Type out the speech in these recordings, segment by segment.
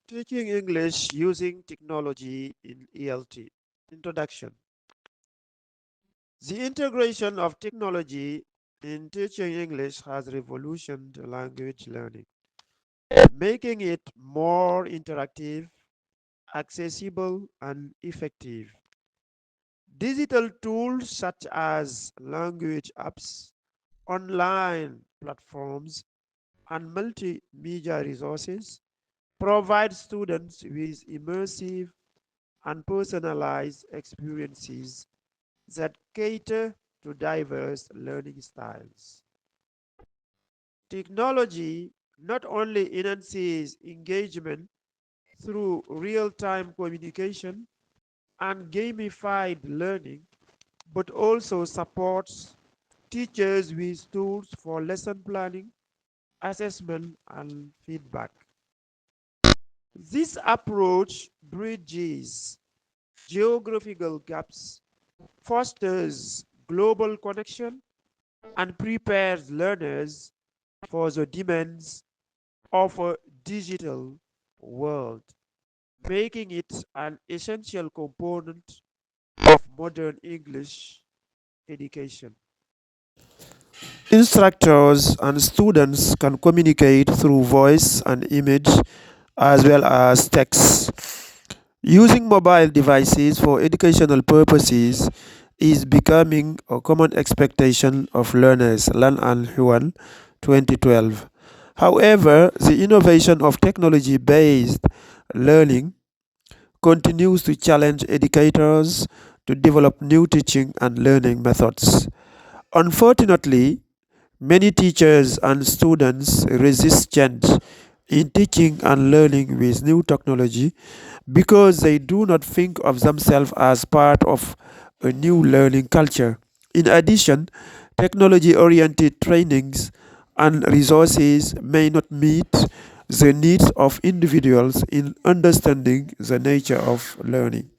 Teaching English using technology in ELT. Introduction. The integration of technology in teaching English has revolutionized language learning, making it more interactive, accessible, and effective. Digital tools such as language apps, online platforms, and multimedia resources provide students with immersive and personalized experiences that cater to diverse learning styles. Technology not only enhances engagement through real time communication and gamified learning, but also supports teachers with tools for lesson planning, assessment, and feedback. This approach bridges geographical gaps, fosters global connection, and prepares learners for the demands of a digital world, making it an essential component of modern English education. Instructors and students can communicate through voice and image as well as text. Using mobile devices for educational purposes is becoming a common expectation of learners. Learn and Huan 2012. However, the innovation of technology based learning continues to challenge educators to develop new teaching and learning methods. Unfortunately, many teachers and students resist change in teaching and learning with new technology because they do not think of themselves as part of a new learning culture. In addition, technology oriented trainings and resources may not meet the needs of individuals in understanding the nature of learning.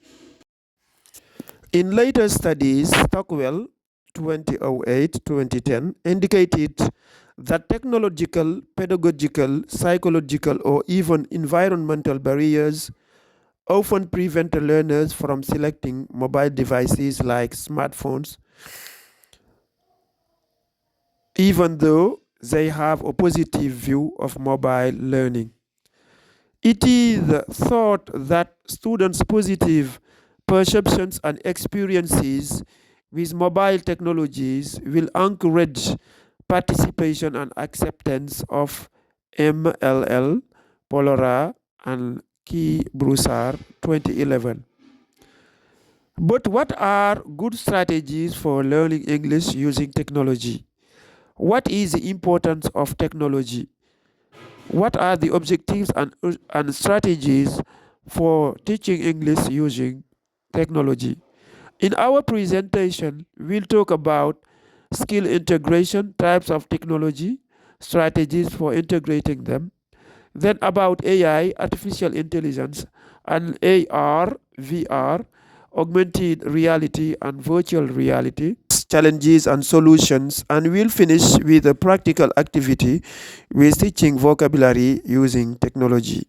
In later studies, Stockwell 2008-2010 indicated that technological, pedagogical, psychological, or even environmental barriers often prevent learners from selecting mobile devices like smartphones, even though they have a positive view of mobile learning. It is thought that students' positive perceptions and experiences with mobile technologies will encourage participation and acceptance of MLL, Polora, and Key Broussard 2011. But what are good strategies for learning English using technology? What is the importance of technology? What are the objectives and strategies for teaching English using technology? In our presentation, we'll talk about skill integration, types of technology, strategies for integrating them, then about AI, artificial intelligence, and AR, VR, augmented reality, and virtual reality, challenges and solutions, and we'll finish with a practical activity with teaching vocabulary using technology.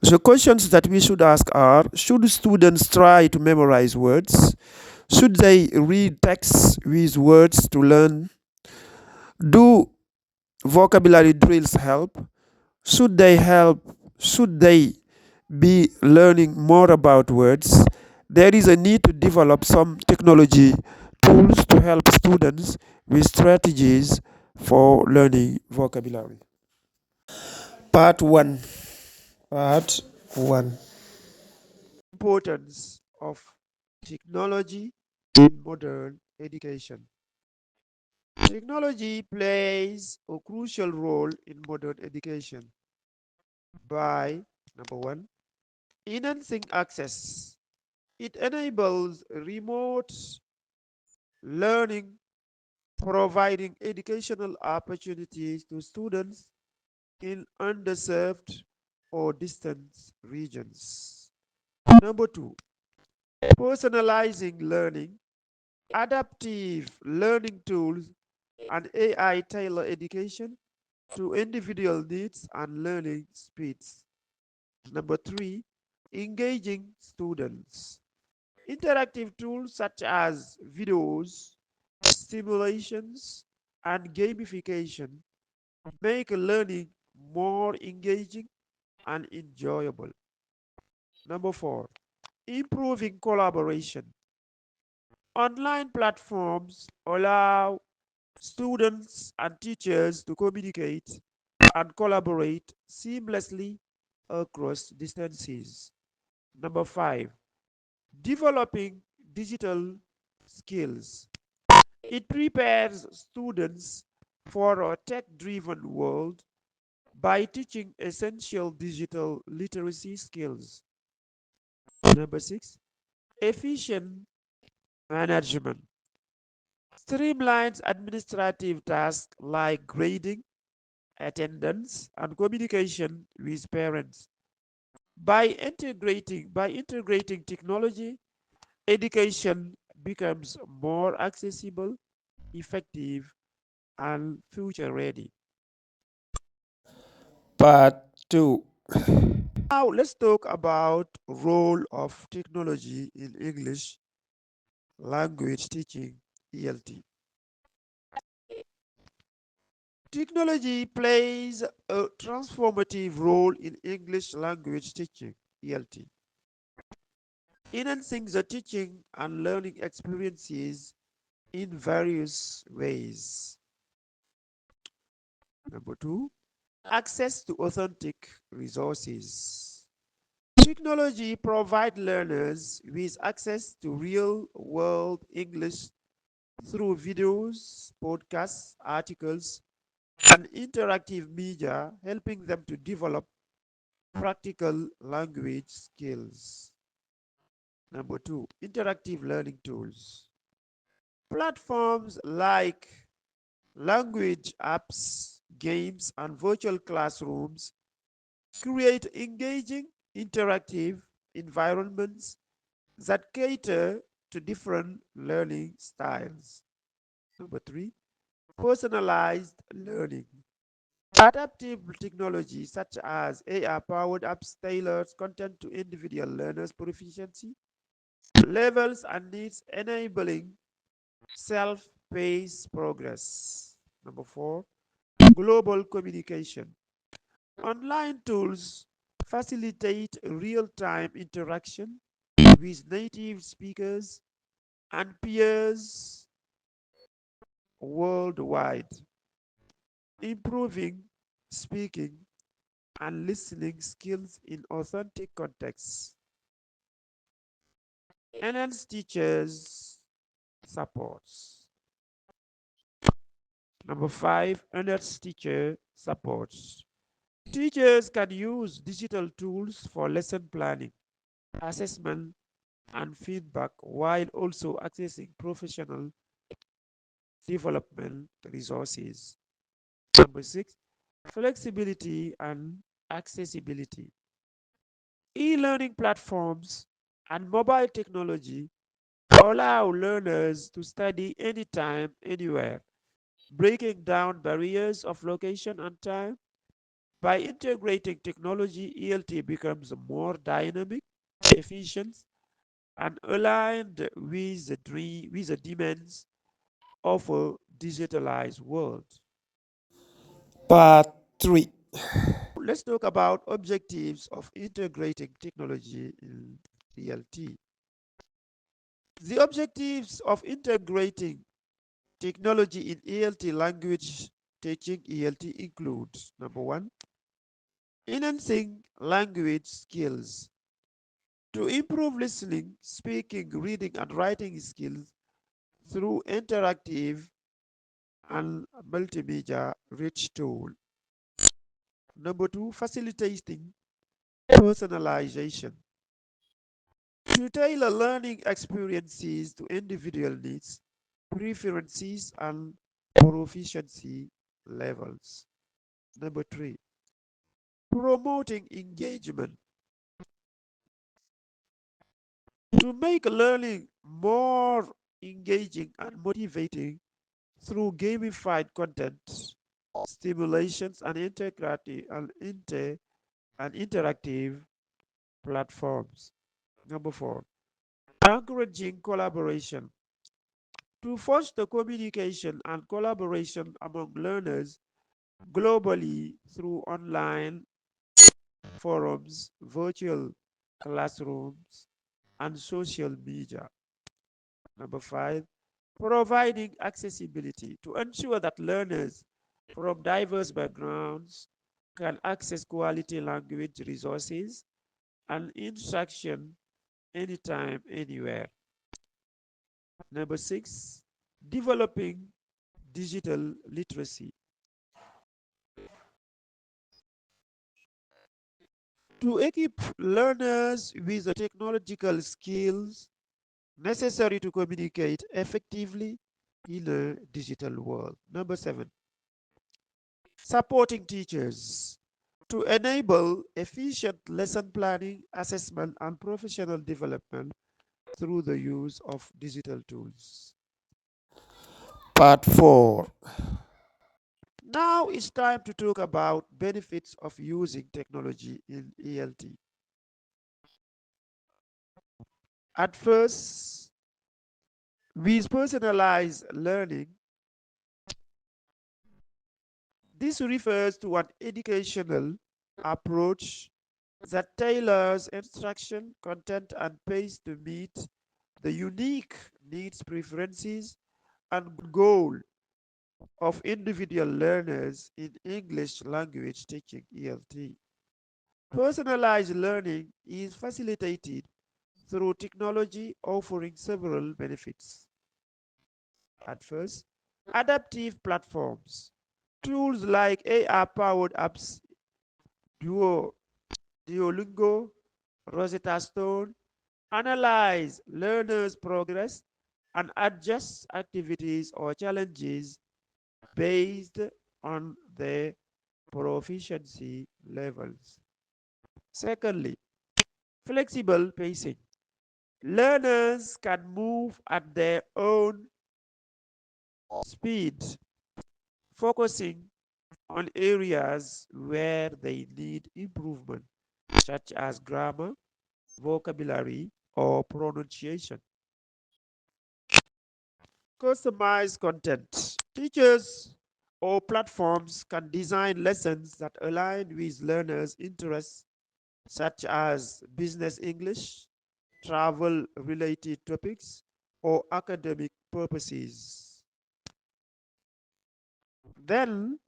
The questions that we should ask are: should students try to memorize words? Should they read texts with words to learn? Do vocabulary drills help? Should they help? Should they be learning more about words? There is a need to develop some technology tools to help students with strategies for learning vocabulary. Part 1. Part 1. Importance of technology in modern education. Technology plays a crucial role in modern education by number one, enhancing access. It enables remote learning, providing educational opportunities to students in underserved or distant regions. Number two, personalizing learning, adaptive learning tools, and AI tailor education to individual needs and learning speeds. Number 3, engaging students. Interactive tools such as videos, simulations, and gamification make learning more engaging and enjoyable. Number 4, improving collaboration. Online platforms allow students and teachers to communicate and collaborate seamlessly across distances. Number 5, developing digital skills. It prepares students for a tech driven world by teaching essential digital literacy skills. Number 6, efficient management. Streamlines administrative tasks like grading, attendance, and communication with parents. By integrating technology, education becomes more accessible, effective, and future ready. Part 2. Now let's talk about role of technology in English language teaching, ELT. Technology plays a transformative role in English language teaching, ELT, enhancing the teaching and learning experiences in various ways. Number 2, access to authentic resources. Technology provides learners with access to real world English through videos, podcasts, articles, and interactive media, helping them to develop practical language skills. Number 2, interactive learning tools. Platforms like language apps, games, and virtual classrooms create engaging, interactive environments that cater to different learning styles. Number 3, personalized learning. Adaptive technology such as AI-powered apps tailors content to individual learners' proficiency levels and needs, enabling self-paced progress. Number 4, global communication. Online tools facilitate real-time interaction with native speakers and peers worldwide, improving speaking and listening skills in authentic contexts. Enhanced teachers supports. Number 5, enhanced teacher supports. Teachers can use digital tools for lesson planning, assessment, and feedback while also accessing professional development resources. Number 6, flexibility and accessibility. E-learning platforms and mobile technology allow learners to study anytime, anywhere, breaking down barriers of location and time. By integrating technology, ELT becomes more dynamic, efficient, and aligned with the demands of a digitalized world. Part 3. Let's talk about objectives of integrating technology in ELT. The objectives of integrating technology in ELT language teaching ELT include: number 1, enhancing language skills. To improve listening, speaking, reading, and writing skills through interactive and multimedia rich tool. Number 2, facilitating personalization. To tailor learning experiences to individual needs, preferences, and proficiency levels. Number 3, promoting engagement. To make learning more engaging and motivating through gamified content, stimulations, and interactive platforms. Number 4, encouraging collaboration. To foster communication and collaboration among learners globally through online forums, virtual classrooms, and social media. Number 5, providing accessibility to ensure that learners from diverse backgrounds can access quality language resources and instruction anytime, anywhere. Number 6, developing digital literacy. To equip learners with the technological skills necessary to communicate effectively in a digital world. Number 7, supporting teachers to enable efficient lesson planning, assessment, and professional development through the use of digital tools. Part 4. Now it's time to talk about benefits of using technology in ELT. At first, with personalized learning, this refers to an educational approach that tailors instruction, content, and pace to meet the unique needs, preferences, and goal of individual learners in English language teaching ELT. Personalized learning is facilitated through technology offering several benefits. At first, adaptive platforms. Tools like AI powered apps, Duo, Duolingo, Rosetta Stone analyze learners' progress and adjust activities or challenges based on their proficiency levels. Secondly, flexible pacing. Learners can move at their own speed, focusing on areas where they need improvement, such as grammar, vocabulary, or pronunciation. Customized content. Teachers or platforms can design lessons that align with learners' interests, such as business English, travel related topics, or academic purposes. Then,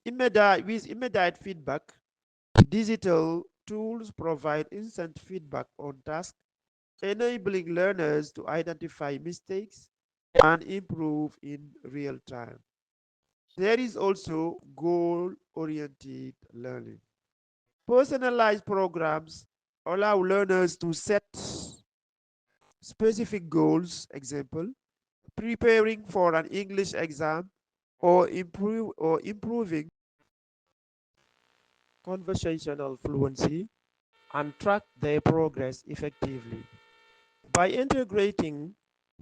with immediate feedback, digital tools provide instant feedback on tasks, enabling learners to identify mistakes and improve in real time. There is also goal oriented learning. Personalized programs allow learners to set specific goals, example, preparing for an English exam or improving conversational fluency and track their progress effectively. By integrating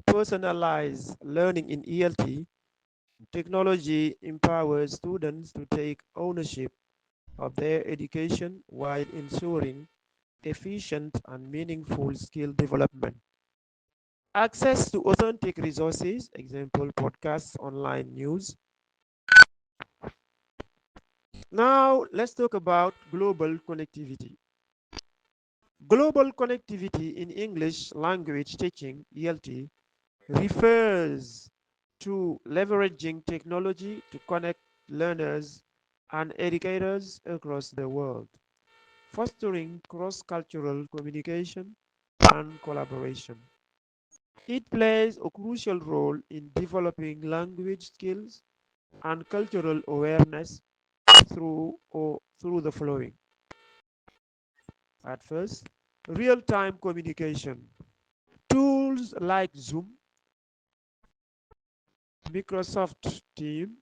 personalized learning in ELT, technology empowers students to take ownership of their education while ensuring efficient and meaningful skill development. Access to authentic resources, example, podcasts, online news. Now, let's talk about global connectivity. Global connectivity in English language teaching, ELT, refers to leveraging technology to connect learners and educators across the world, fostering cross-cultural communication and collaboration. It plays a crucial role in developing language skills and cultural awareness through the following. At first, real-time communication. Tools like Zoom, Microsoft Teams,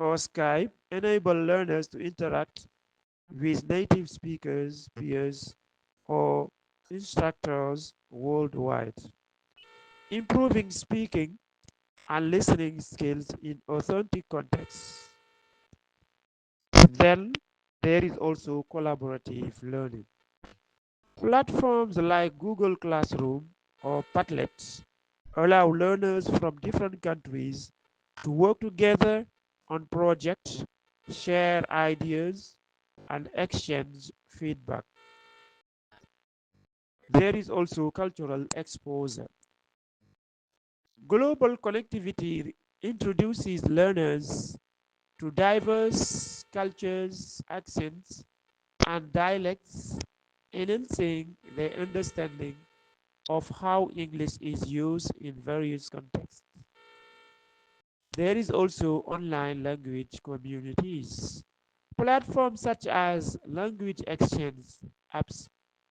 or Skype enable learners to interact with native speakers, peers, or instructors worldwide, improving speaking and listening skills in authentic contexts. Then There is also collaborative learning. Platforms like Google Classroom or Padlet allow learners from different countries to work together on projects, share ideas, and exchange feedback. There is also cultural exposure. Global connectivity introduces learners to diverse cultures, accents, and dialects, enhancing their understanding of how English is used in various contexts. There is also online language communities. Platforms such as language exchange apps,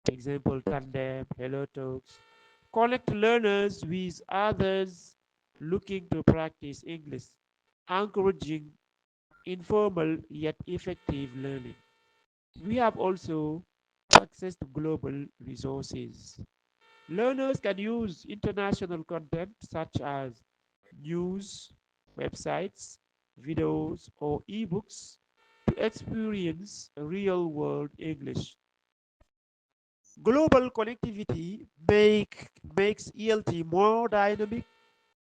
example Tandem, Hello Talks, connect learners with others looking to practice English, encouraging informal yet effective learning. We have also access to global resources. Learners can use international content such as news, websites, videos, or ebooks to experience real world English. Global connectivity makes ELT more dynamic,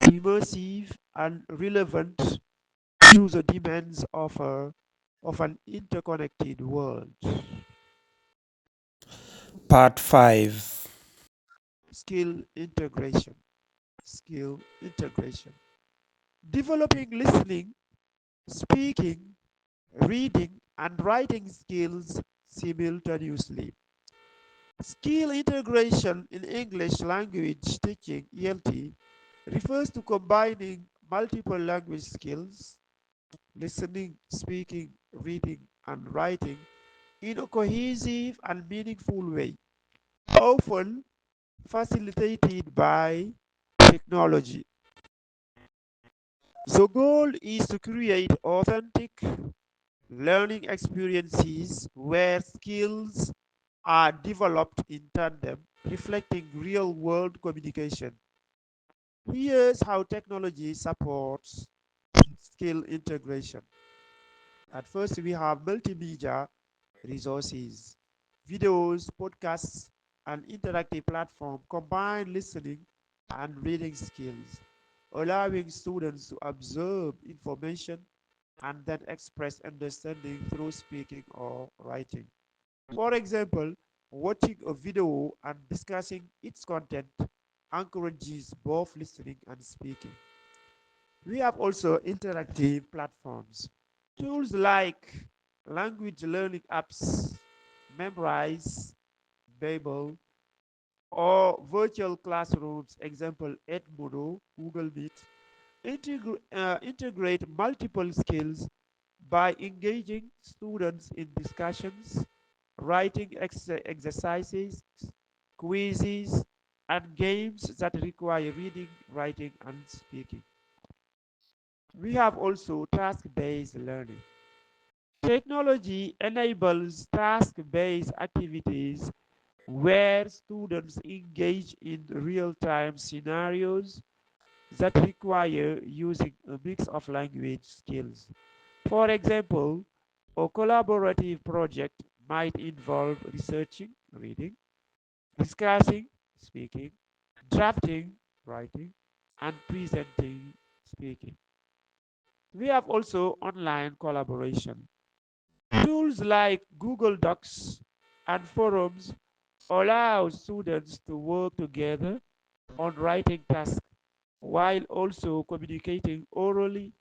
immersive, and relevant to the demands of an interconnected world. Part 5. Skill integration. Skill integration. Developing listening, speaking, reading, and writing skills simultaneously. Skill integration in English language teaching (ELT) refers to combining multiple language skills, listening, speaking, reading, and writing in a cohesive and meaningful way, often facilitated by technology. The goal is to create authentic learning experiences where skills are developed in tandem, reflecting real world communication. Here's how technology supports skill integration. At first, we have multimedia resources, videos, podcasts, and interactive platform combine listening and reading skills, allowing students to absorb information and then express understanding through speaking or writing. For example, watching a video and discussing its content encourages both listening and speaking. We have also interactive platforms. Tools like language learning apps, Memrise, Babel, or virtual classrooms, example Edmodo, Google Meet, integrate multiple skills by engaging students in discussions, writing exercises, quizzes, and games that require reading, writing, and speaking. We have also task-based learning. Technology enables task-based activities where students engage in real-time scenarios that require using a mix of language skills. For example, a collaborative project might involve researching, reading, discussing, speaking, drafting, writing, and presenting, speaking. We have also online collaboration. Tools like Google Docs and forums allow students to work together on writing tasks while also communicating orally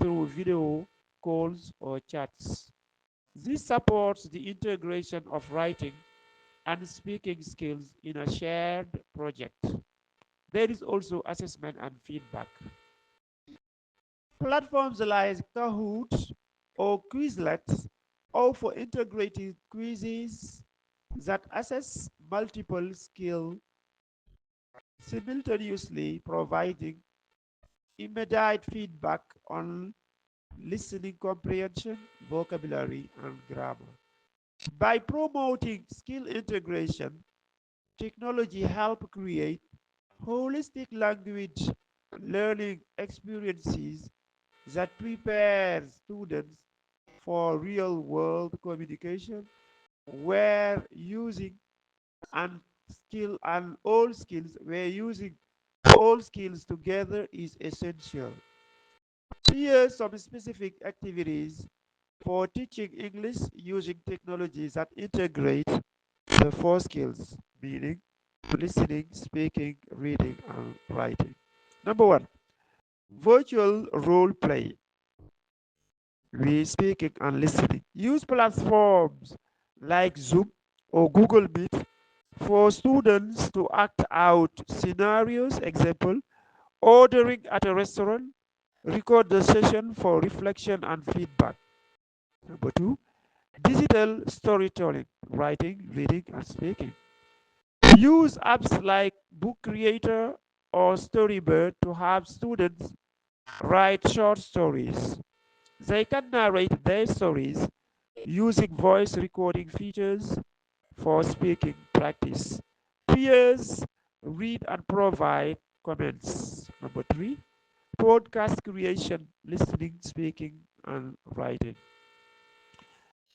through video calls or chats. This supports the integration of writing and speaking skills in a shared project. There is also assessment and feedback. Platforms like Kahoot or Quizlet offer integrated quizzes that assess multiple skills simultaneously, providing immediate feedback on listening comprehension, vocabulary, and grammar. By promoting skill integration, technology helps create holistic language learning experiences that prepare students for real world communication, where using and using all skills together is essential. Here some specific activities for teaching English using technologies that integrate the four skills, meaning listening, speaking, reading, and writing. Number one, virtual role play. We speaking and listening. Use platforms like Zoom or Google Meet for students to act out scenarios. Example, ordering at a restaurant, record the session for reflection and feedback. Number two, digital storytelling, writing, reading, and speaking. Use apps like Book Creator or Storybird to have students write short stories. They can narrate their stories using voice recording features for speaking practice. Peers read and provide comments. Number three, podcast creation, listening, speaking, and writing.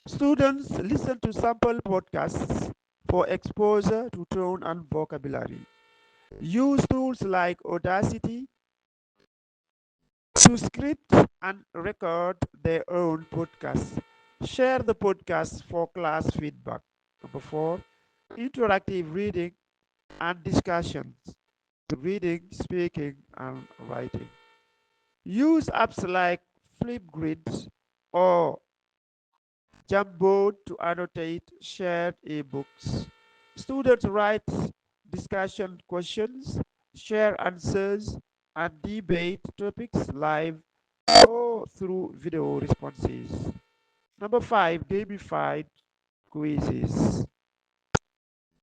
Students listen to sample podcasts for exposure to tone and vocabulary. Use tools like Audacity to script and record their own podcasts. Share the podcast for class feedback. Number four, interactive reading and discussions. Reading, speaking, and writing. Use apps like Flipgrid or Jamboard to annotate shared ebooks. Students write discussion questions, share answers, and debate topics live or through video responses. Number five, gamified quizzes.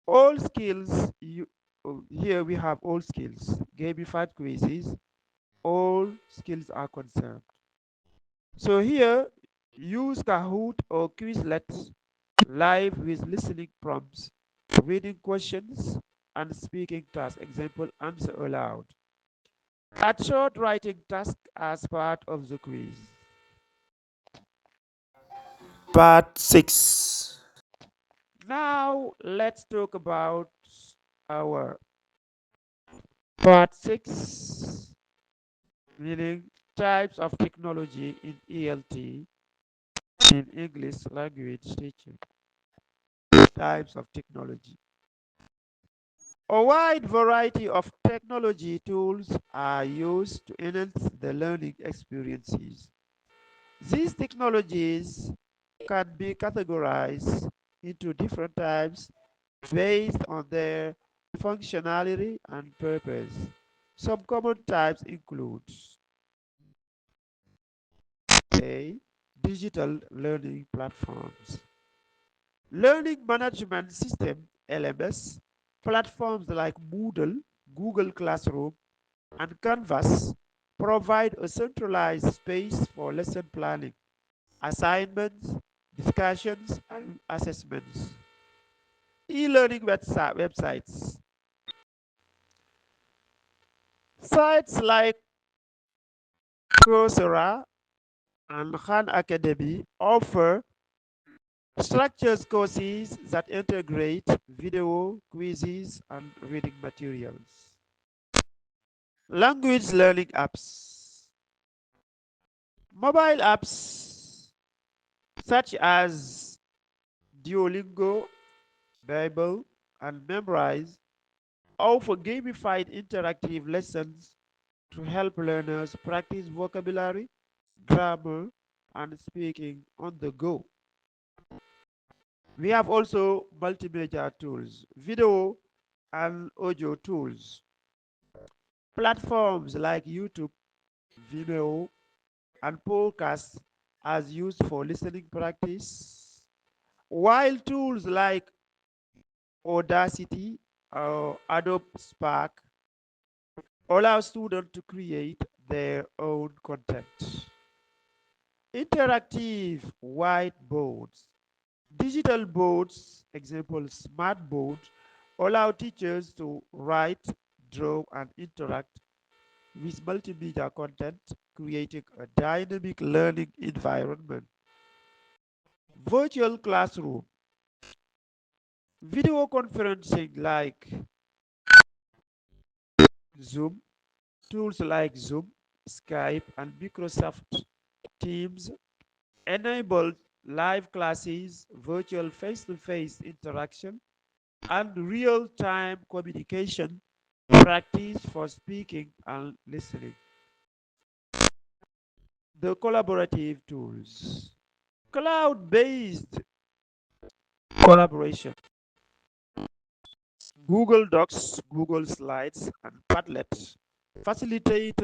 All skills, here we have all skills. Gamified quizzes, all skills are concerned. So here, use Kahoot or Quizlet live with listening prompts, reading questions, and speaking tasks. Example, answer aloud. Add short writing task as part of the quiz. Part 6. Now, let's talk about our part 6, meaning types of technology in ELT, in English language teaching. Types of technology. A wide variety of technology tools are used to enhance the learning experiences. These technologies can be categorized into different types based on their functionality and purpose. Some common types include A. Digital learning platforms. Learning management system LMS platforms like Moodle, Google Classroom, and Canvas provide a centralized space for lesson planning, assignments, discussions, and assessments. E-learning websites. Sites like Coursera and Khan Academy offer structured courses that integrate video, quizzes, and reading materials. Language learning apps. Mobile apps such as Duolingo, Bible, and Memrise offer gamified interactive lessons to help learners practice vocabulary, grammar, and speaking on the go. We have also multimedia tools, video and audio tools. Platforms like YouTube, Vimeo, and podcasts as used for listening practice, while tools like Audacity or Adobe Spark allow students to create their own content. Interactive whiteboards. Digital boards, example smart boards, allow teachers to write, draw, and interact with multimedia content, creating a dynamic learning environment. Virtual classroom, video conferencing like Zoom, tools like Zoom, Skype, and Microsoft Teams enable live classes, virtual face-to-face interaction, and real-time communication practice for speaking and listening. The collaborative tools. Cloud-based collaboration. Google Docs, Google Slides, and Padlet facilitate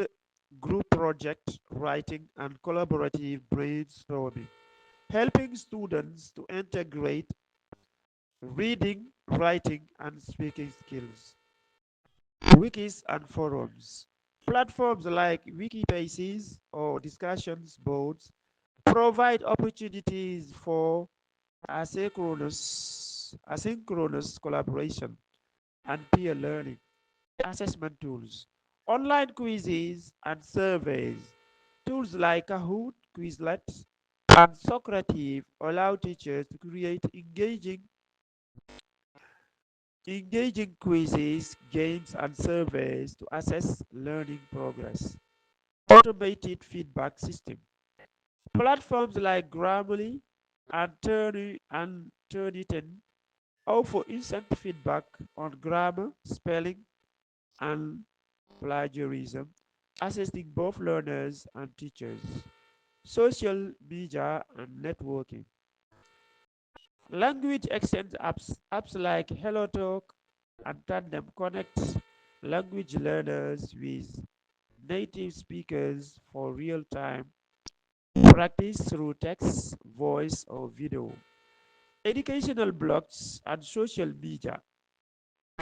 group project writing and collaborative brainstorming, helping students to integrate reading, writing, and speaking skills. Wikis and forums. Platforms like Wikipages or discussions boards provide opportunities for asynchronous collaboration and peer learning. Assessment tools. Online quizzes and surveys. Tools like Kahoot, Quizlet, and Socrative allow teachers to create engaging quizzes, games, and surveys to assess learning progress. Automated feedback system. Platforms like Grammarly and Turnitin offer instant feedback on grammar, spelling, and plagiarism, assisting both learners and teachers. Social media and networking. Language exchange apps like HelloTalk and Tandem connect language learners with native speakers for real-time practice through text, voice, or video. Educational blogs and social media.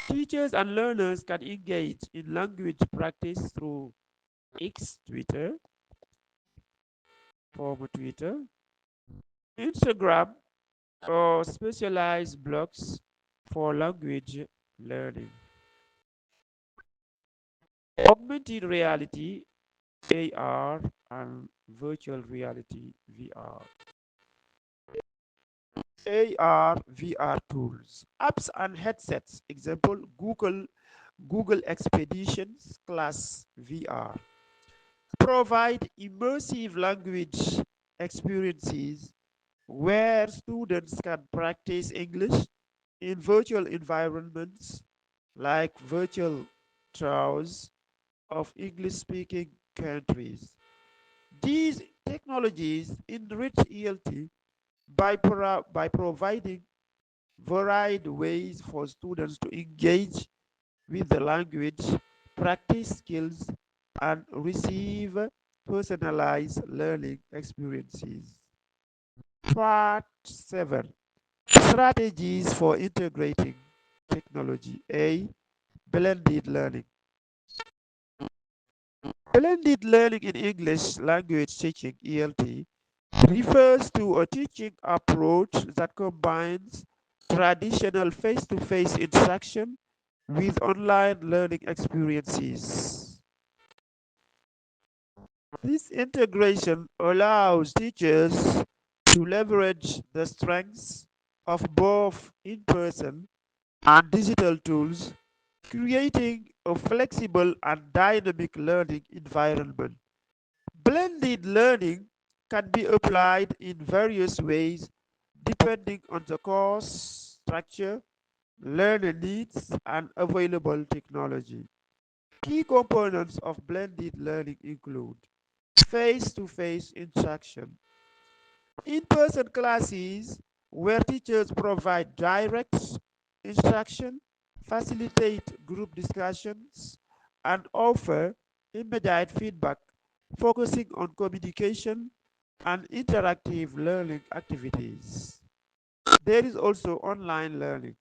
Teachers and learners can engage in language practice through X, Twitter, former Twitter, Instagram, or specialized blogs for language learning. Augmented reality, AR, and virtual reality, VR. AR, VR tools, apps and headsets. Example, Google Expeditions Class VR. Provide immersive language experiences where students can practice English in virtual environments like virtual tours of English-speaking countries. These technologies enrich ELT by providing varied ways for students to engage with the language, practice skills, and receive personalized learning experiences. Part 7. Strategies for integrating technology. A. Blended learning. Blended learning in English language teaching (ELT) refers to a teaching approach that combines traditional face-to-face instruction with online learning experiences. This integration allows teachers to leverage the strengths of both in-person and digital tools, creating a flexible and dynamic learning environment. Blended learning can be applied in various ways depending on the course structure, learner needs, and available technology. Key components of blended learning include face-to-face instruction, in-person classes where teachers provide direct instruction, facilitate group discussions, and offer immediate feedback, focusing on communication and interactive learning activities. There is also online learning.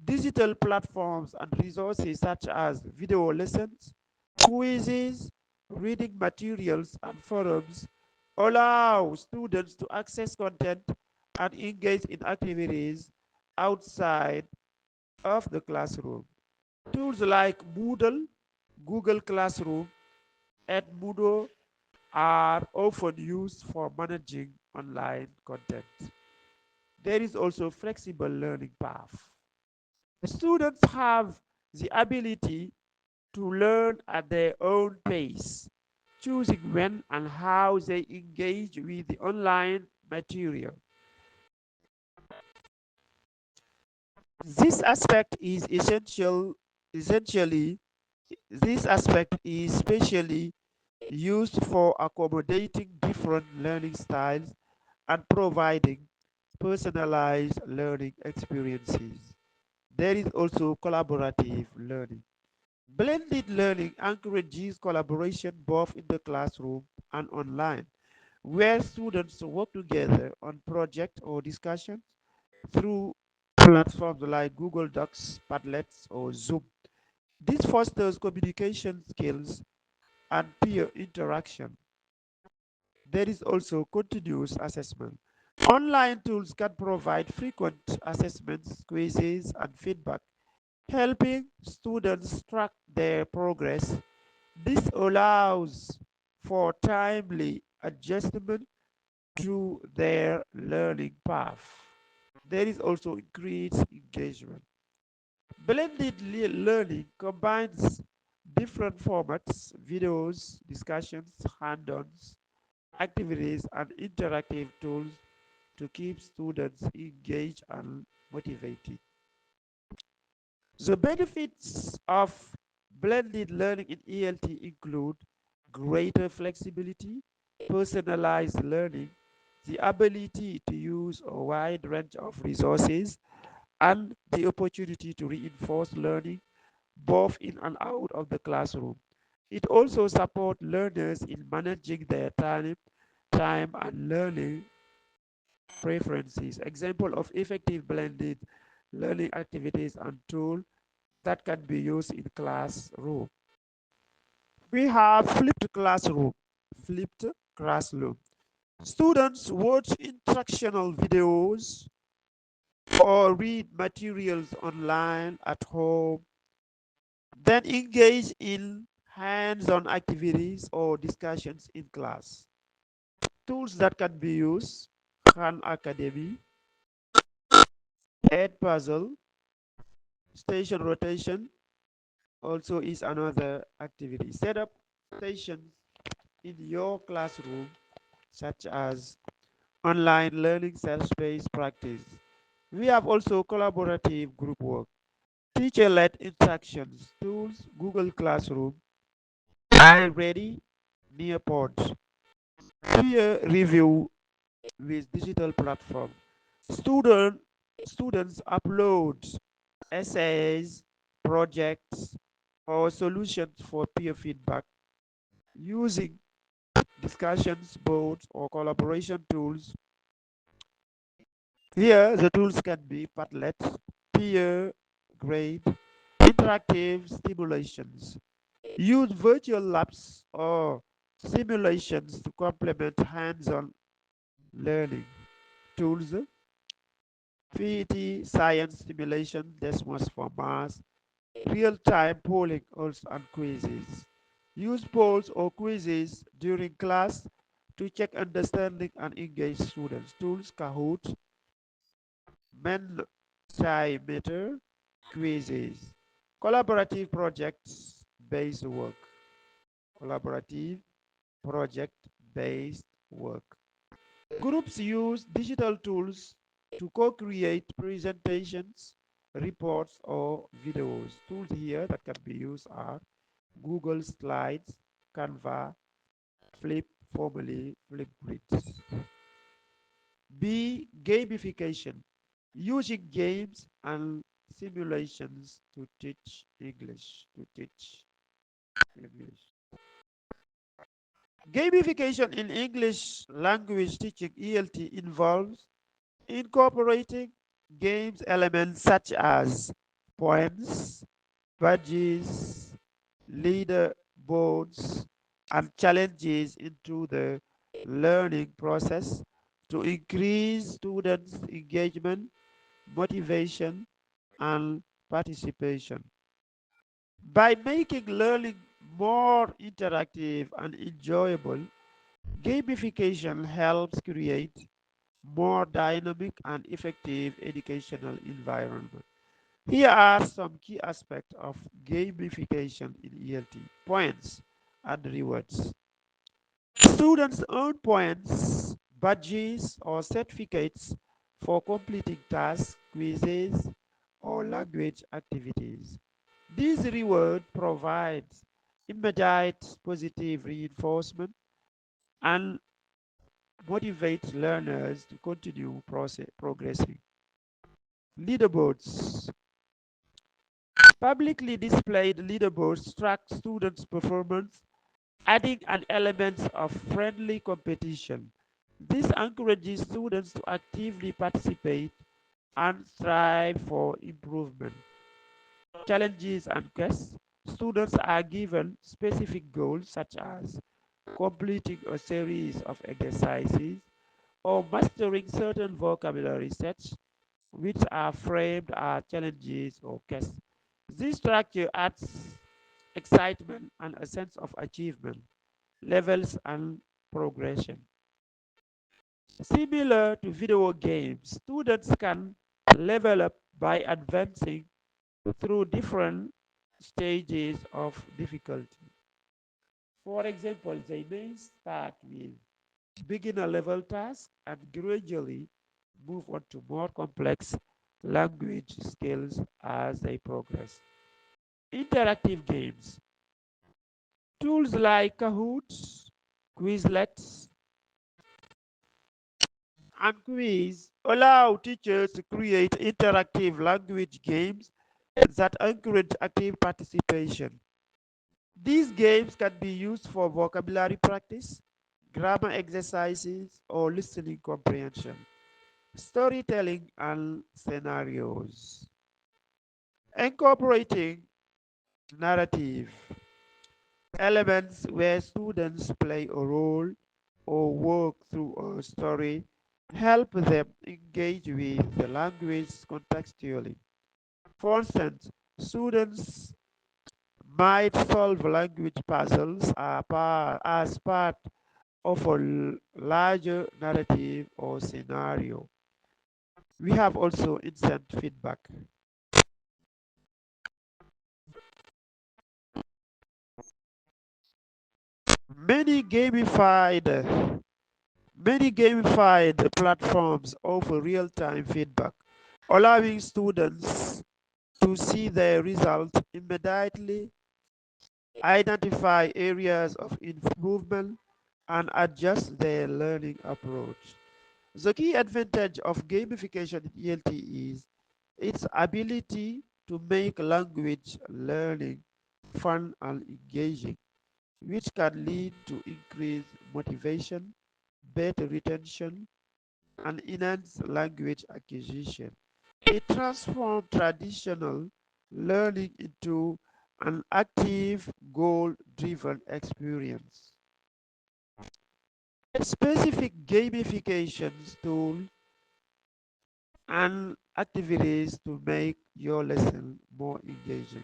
Digital platforms and resources such as video lessons, quizzes, reading materials, and forums allow students to access content and engage in activities outside of the classroom. Tools like Moodle, Google Classroom, and Moodle are often used for managing online content. There is also flexible learning path. Students have the ability to learn at their own pace, choosing when and how they engage with the online material. This aspect is essentially this aspect is specially used for accommodating different learning styles and providing personalized learning experiences. There is also collaborative learning. Blended learning encourages collaboration both in the classroom and online, where students work together on projects or discussions through platforms like Google Docs, Padlets, or Zoom. This fosters communication skills and peer interaction. There is also continuous assessment. Online tools can provide frequent assessments, quizzes, and feedback, helping students track their progress. This allows for timely adjustment to their learning path. There is also increased engagement. Blended learning combines different formats, videos, discussions, hand-ons, activities, and interactive tools to keep students engaged and motivated. The benefits of blended learning in ELT include greater flexibility, personalized learning, the ability to use a wide range of resources, and the opportunity to reinforce learning both in and out of the classroom. It also supports learners in managing their time and learning preferences. Example of effective blended learning activities and tools that can be used in classroom. We have flipped classroom. Flipped classroom. Students watch instructional videos or read materials online at home, then engage in hands-on activities or discussions in class. Tools that can be used: Khan Academy, Ed Puzzle, station rotation also is another activity. Set up stations in your classroom, such as online learning self-paced practice. We have also collaborative group work, teacher-led instructions, tools, Google Classroom, iReady, Nearpod, peer review with digital platform. Student, Students upload essays, projects, or solutions for peer feedback using discussions boards or collaboration tools. Here, the tools can be Padlet, peer grade, interactive stimulations. Use virtual labs or simulations to complement hands-on learning. Tools: PET, science simulation, Desmos for math, real-time polling also, and quizzes. Use polls or quizzes during class to check understanding and engage students. Tools: Kahoot, Mentimeter, quizzes. Collaborative projects based work. Collaborative project based work. Groups use digital tools to co-create presentations, reports, or videos. Tools here that can be used are Google Slides, Canva, Flip, formerly Flipgrid. B. Gamification. Using games and simulations to teach English. Gamification in English language teaching ELT involves incorporating games elements such as poems, badges, leaderboards, and challenges into the learning process to increase students' engagement, motivation, and participation. By making learning more interactive and enjoyable, gamification helps create more dynamic and effective educational environment. Here are some key aspects of gamification in ELT. Points and rewards. Students earn points, badges, or certificates for completing tasks, quizzes, or language activities. This reward provides immediate positive reinforcement and motivates learners to continue progressing. Leaderboards. Publicly displayed leaderboards track students' performance, adding an element of friendly competition. This encourages students to actively participate and strive for improvement. Challenges and quests. Students are given specific goals such as completing a series of exercises or mastering certain vocabulary sets, which are framed as challenges or quests. This structure adds excitement and a sense of achievement, levels, and progression. Similar to video games, students can level up by advancing through different stages of difficulty. For example, they may start with beginner level tasks and gradually move on to more complex language skills as they progress. Interactive games. Tools like Kahoots, Quizlets, and Quiz allow teachers to create interactive language games that encourage active participation. These games can be used for vocabulary practice, grammar exercises, or listening comprehension. Storytelling and scenarios. Incorporating narrative elements where students play a role or work through a story help them engage with the language contextually. For instance, students might solve language puzzles as part of a larger narrative or scenario. We have also instant feedback. Many gamified Many gamified platforms offer real-time feedback, allowing students to see their results immediately, identify areas of improvement, and adjust their learning approach. The key advantage of gamification in ELT is its ability to make language learning fun and engaging, which can lead to increased motivation, better retention, and enhanced language acquisition. It transforms traditional learning into an active, goal driven experience. Specific gamifications tools and activities to make your lesson more engaging.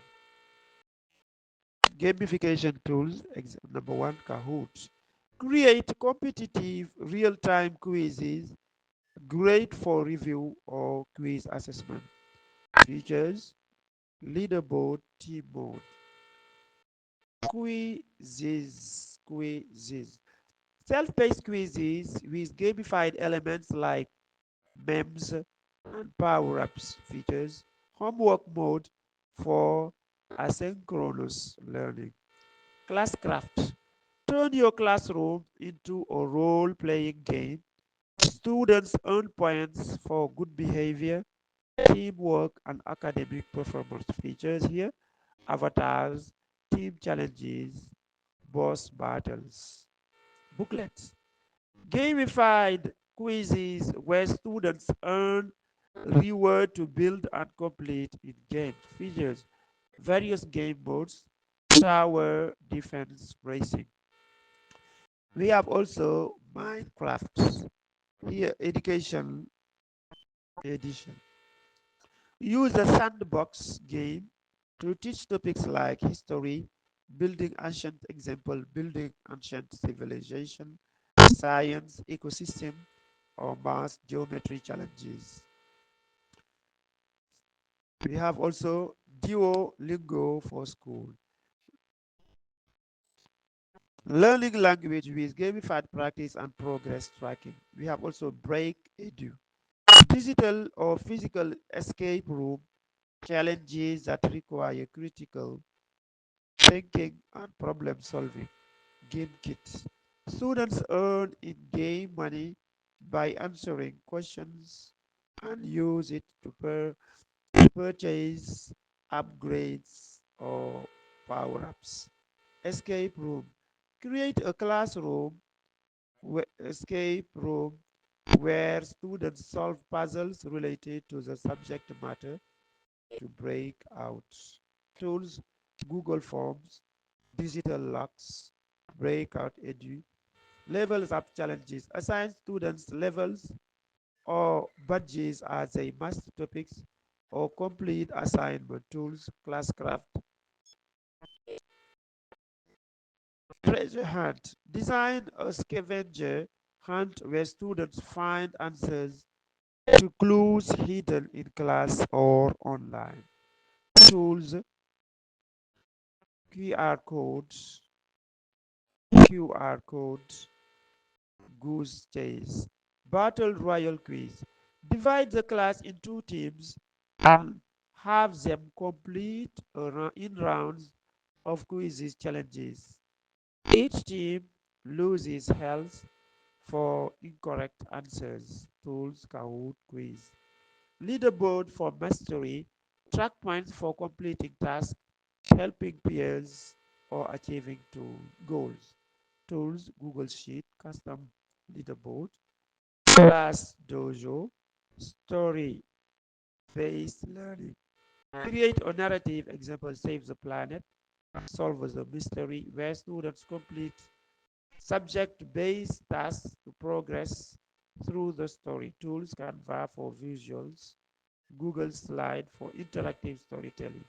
Gamification tools, number one, Kahoot. Create competitive real-time quizzes, great for review or quiz assessment. Features, leaderboard, team mode. Quizzes. Self-paced quizzes with gamified elements like memes and power-ups. Features, homework mode for asynchronous learning. Classcraft. Turn your classroom into a role-playing game. Students earn points for good behavior, teamwork, and academic performance. Features here, avatars, team challenges, boss battles. Booklets. Gamified quizzes where students earn reward to build and complete in games. Features, various game modes, tower defense racing. We have also Minecraft. Here, education edition. Use a sandbox game to teach topics like history, building ancient civilization, science, ecosystem, or math geometry challenges. We have also Duolingo for school. Learning language with gamified practice and progress tracking. We have also Break Edu. Digital or physical escape room challenges that require critical thinking and problem solving. Game kits. Students earn in-game money by answering questions and use it to purchase upgrades or power-ups. Escape room. Create a classroom escape room where students solve puzzles related to the subject matter to break out. Tools, Google Forms, digital locks, breakout edu, levels up challenges. Assign students levels or badges as they master topics or complete assignment. Tools, classcraft, treasure hunt. Design a scavenger hunt where students find answers to clues hidden in class or online. Tools, QR codes, QR codes, goose chase. Battle Royal quiz. Divide the class in two teams and have them complete in rounds of quizzes challenges. Each team loses health for incorrect answers. Tools, Kahoot quiz. Leaderboard for mastery. Track points for completing tasks, helping peers, or achieving goals. Tools, Google Sheet, custom leaderboard, class dojo, story based learning. Create a narrative example, save the planet, solves the mystery, where students complete subject based tasks to progress through the story. Tools, Canva for visuals, Google Slide for interactive storytelling.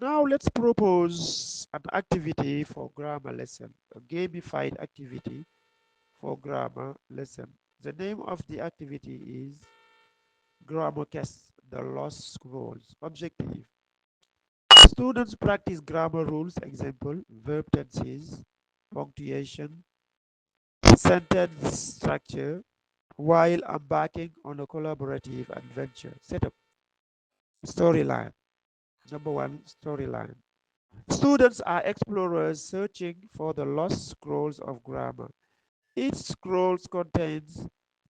Now let's propose an activity for grammar lesson, a gamified activity for grammar lesson. The name of the activity is Grammar Cast, the Lost Scrolls. Objective. Students practice grammar rules, example, verb tenses, punctuation, sentence structure, while embarking on a collaborative adventure. Setup. Storyline. Number one, storyline. Students are explorers searching for the lost scrolls of grammar. Each scroll contains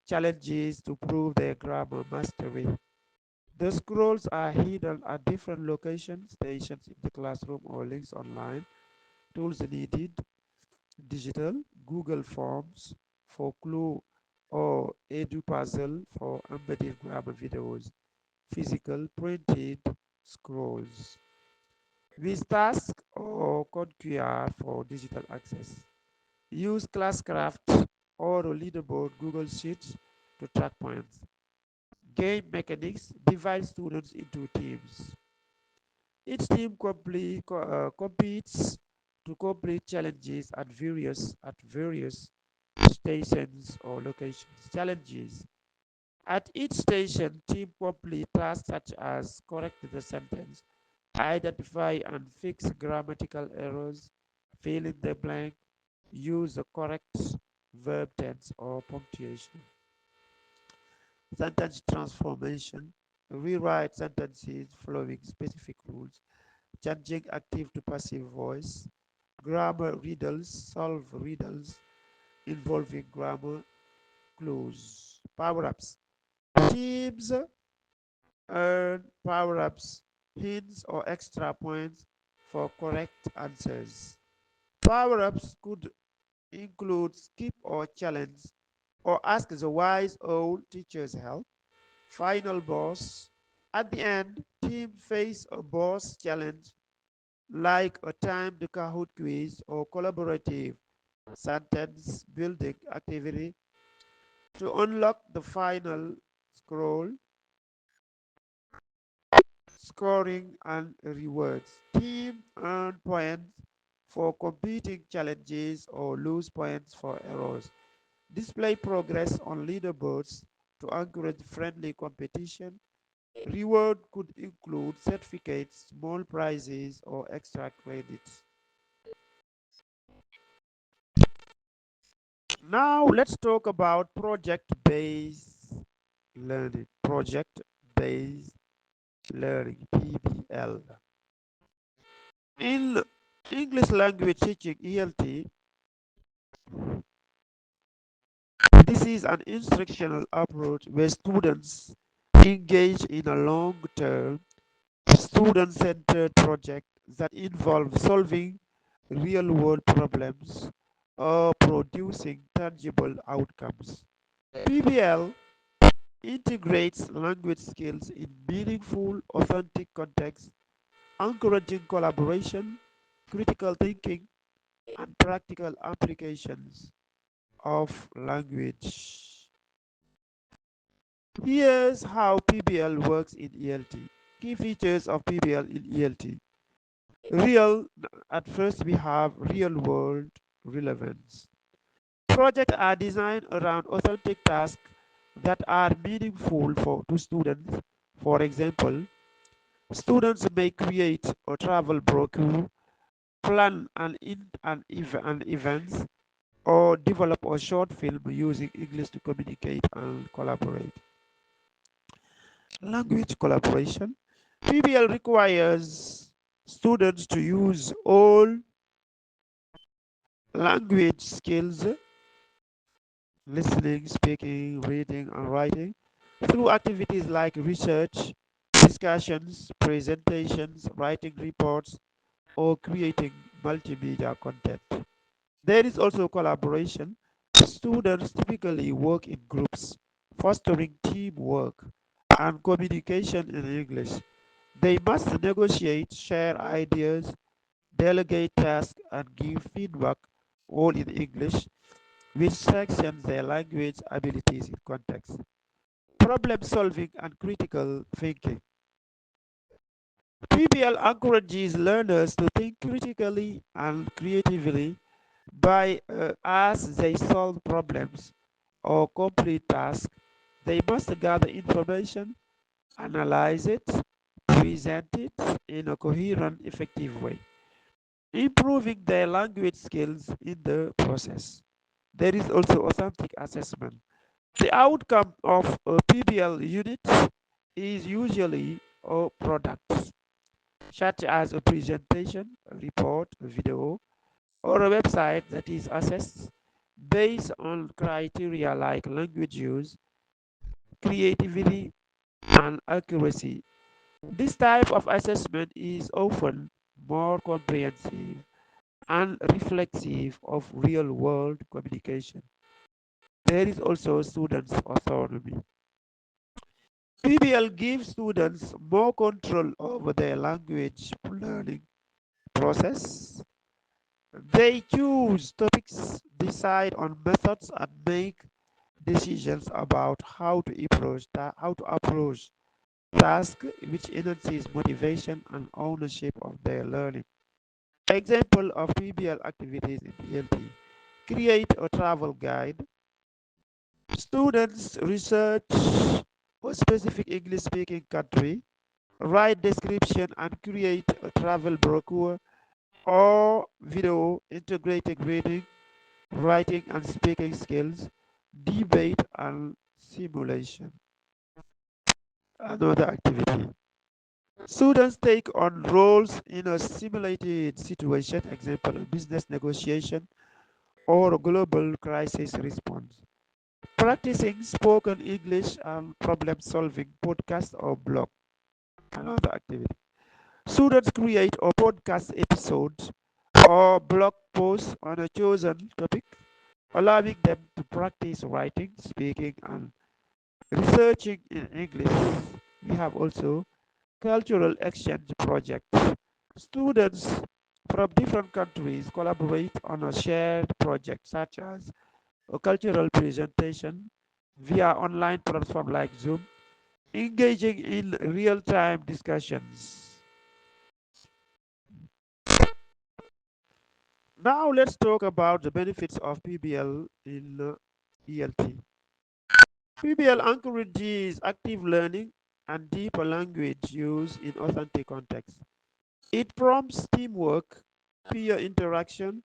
challenges to prove their grammar mastery. The scrolls are hidden at different locations, stations in the classroom or links online. Tools needed, digital, Google Forms for clue or EduPuzzle for embedded grammar videos, physical, printed scrolls. With task or code QR for digital access. Use Classcraft or a leaderboard Google Sheets to track points. Game mechanics divide students into teams. Each team competes to complete challenges at various stations or locations. Challenges. At each station, team complete tasks such as correct the sentence, identify and fix grammatical errors, fill in the blank, use the correct verb tense or punctuation. Sentence transformation, rewrite sentences following specific rules, changing active to passive voice, grammar riddles, solve riddles involving grammar clues. Power ups. Teams earn power ups, hints, or extra points for correct answers. Power ups could include skip or challenge or ask the wise old teacher's help. Final boss. At the end, team face a boss challenge like a timed Kahoot quiz or collaborative sentence building activity to unlock the final scroll, scoring and rewards. Team earn points for competing challenges or lose points for errors. Display progress on leaderboards to encourage friendly competition. Reward could include certificates, small prizes, or extra credits. Now let's talk about project-based learning. Project-based learning, PBL. In English language teaching, ELT, this is an instructional approach where students engage in a long-term, student-centered project that involves solving real-world problems or producing tangible outcomes. PBL integrates language skills in meaningful, authentic contexts, encouraging collaboration, critical thinking, and practical applications of language. Here's how PBL works in ELT. Key features of PBL in ELT. Real, at first we have real world relevance. Projects are designed around authentic tasks that are meaningful to students. For example, students may create a travel brochure, plan an event, or develop a short film using English to communicate and collaborate. Language collaboration. PBL requires students to use all language skills, listening, speaking, reading, and writing, through activities like research, discussions, presentations, writing reports, or creating multimedia content. There is also collaboration. Students typically work in groups, fostering teamwork and communication in English. They must negotiate, share ideas, delegate tasks, and give feedback, all in English, which strengthens their language abilities in context. Problem solving and critical thinking. PBL encourages learners to think critically and creatively by as they solve problems or complete tasks. They must gather information, analyze it, present it in a coherent, effective way, improving their language skills in the process. There is also authentic assessment. The outcome of a PBL unit is usually a product, such as a presentation, a report, a video, or a website that is assessed based on criteria like language use, creativity, and accuracy. This type of assessment is often more comprehensive and reflexive of real world communication. There is also students' autonomy. PBL gives students more control over their language learning process. They choose topics, decide on methods, and make decisions about how to approach tasks, which enhances motivation and ownership of their learning. Example of PBL activities in ELT. Create a travel guide. Students research a specific English speaking country, write description and create a travel brochure or video integrating reading, writing and speaking skills, debate and simulation. Another activity. Students take on roles in a simulated situation, example, business negotiation or global crisis response. Practicing spoken English and problem solving podcast or blog. Another activity. Students create a podcast episode or blog post on a chosen topic, allowing them to practice writing, speaking, and researching in English. We have also cultural exchange projects. Students from different countries collaborate on a shared project, such as a cultural presentation via online platform like Zoom, engaging in real-time discussions. Now let's talk about the benefits of PBL in ELT. PBL encourages active learning and deeper language use in authentic contexts. It prompts teamwork, peer interaction,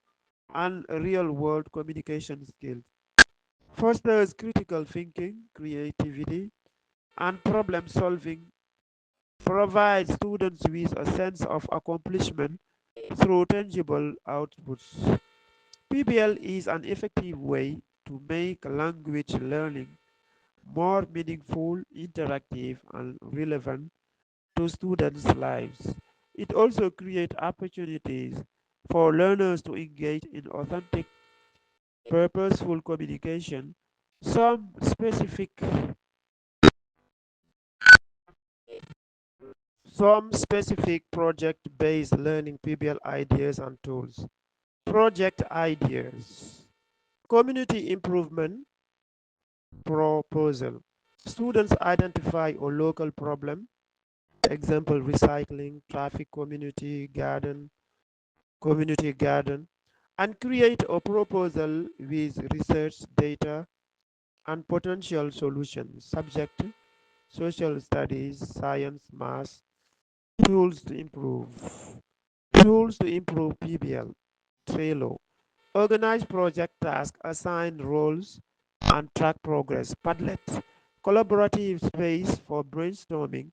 and real-world communication skills. Fosters critical thinking, creativity, and problem solving. Provides students with a sense of accomplishment through tangible outputs. PBL is an effective way to make language learning more meaningful, interactive, and relevant to students' lives. It also creates opportunities for learners to engage in authentic, purposeful communication. Some specific some specific project-based learning PBL ideas and tools. Project ideas. Community improvement proposal. Students identify a local problem, example recycling, traffic community garden, and create a proposal with research data and potential solutions. Subject social studies, science, math, tools to improve. Tools to improve PBL. Trello. Organize project tasks, assign roles, and track progress. Padlet. Collaborative space for brainstorming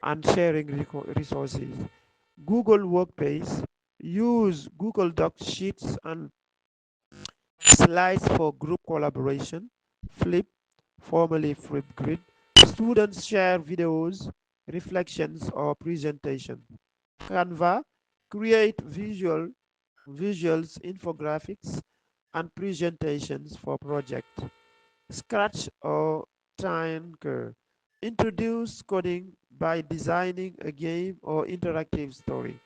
and sharing resources. Google Workspace. Use Google Docs sheets and slides for group collaboration. Flip, formerly Flipgrid. Students share videos, reflections, or presentation. Canva. Create visuals, infographics, and presentations for project. Scratch or Tinker. Introduce coding by designing a game or interactive story.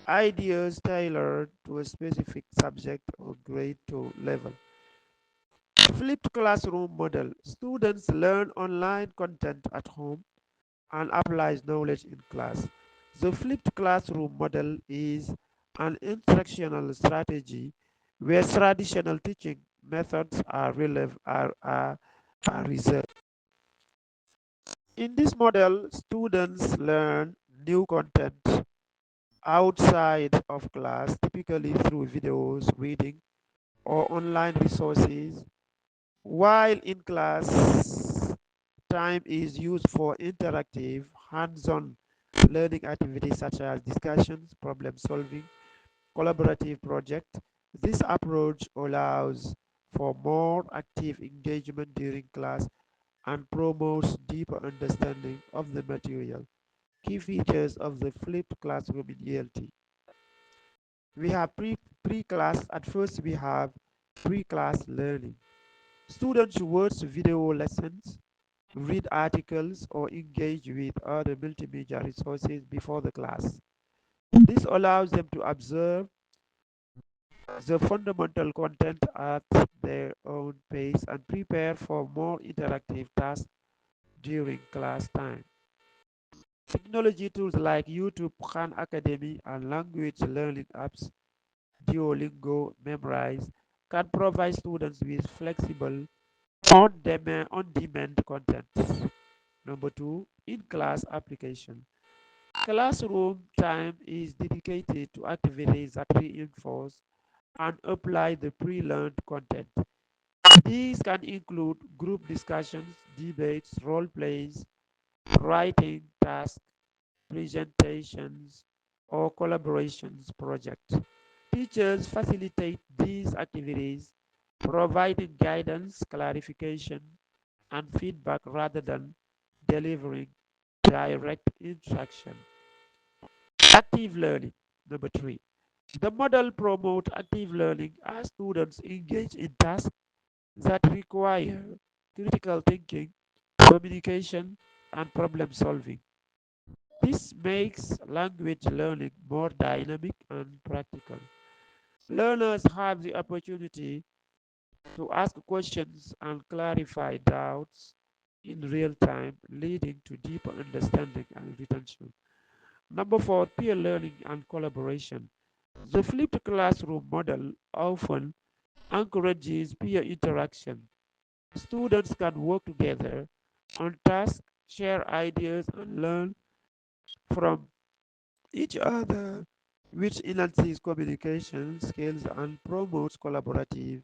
Ideas tailored to a specific subject or grade to level. Flipped classroom model. Students learn online content at home and applies knowledge in class. The flipped classroom model is an instructional strategy where traditional teaching methods are reserved. In this model, students learn new content outside of class, typically through videos, reading, or online resources, while in class, time is used for interactive, hands-on learning activities such as discussions, problem solving, collaborative projects. This approach allows for more active engagement during class and promotes deeper understanding of the material. Key features of the flipped classroom in ELT. We have pre-class. At first, we have pre-class learning. Students watch video lessons, read articles, or engage with other multimedia resources before the class. This allows them to observe the fundamental content at their own pace and prepare for more interactive tasks during class time. Technology tools like YouTube, Khan Academy, and language learning apps, Duolingo, Memrise, can provide students with flexible, on-demand content. Number two, in-class application. Classroom time is dedicated to activities that reinforce and apply the pre-learned content. These can include group discussions, debates, role plays, writing tasks, presentations, or collaborations projects. Teachers facilitate these activities, providing guidance, clarification, and feedback rather than delivering direct instruction. Active learning. Number three. The model promotes active learning as students engage in tasks that require critical thinking, communication, and problem solving. This makes language learning more dynamic and practical. Learners have the opportunity to ask questions and clarify doubts in real time, leading to deeper understanding and retention. Number four, peer learning and collaboration. The flipped classroom model often encourages peer interaction. Students can work together on tasks, share ideas, and learn from each other, which enhances communication skills and promotes collaborative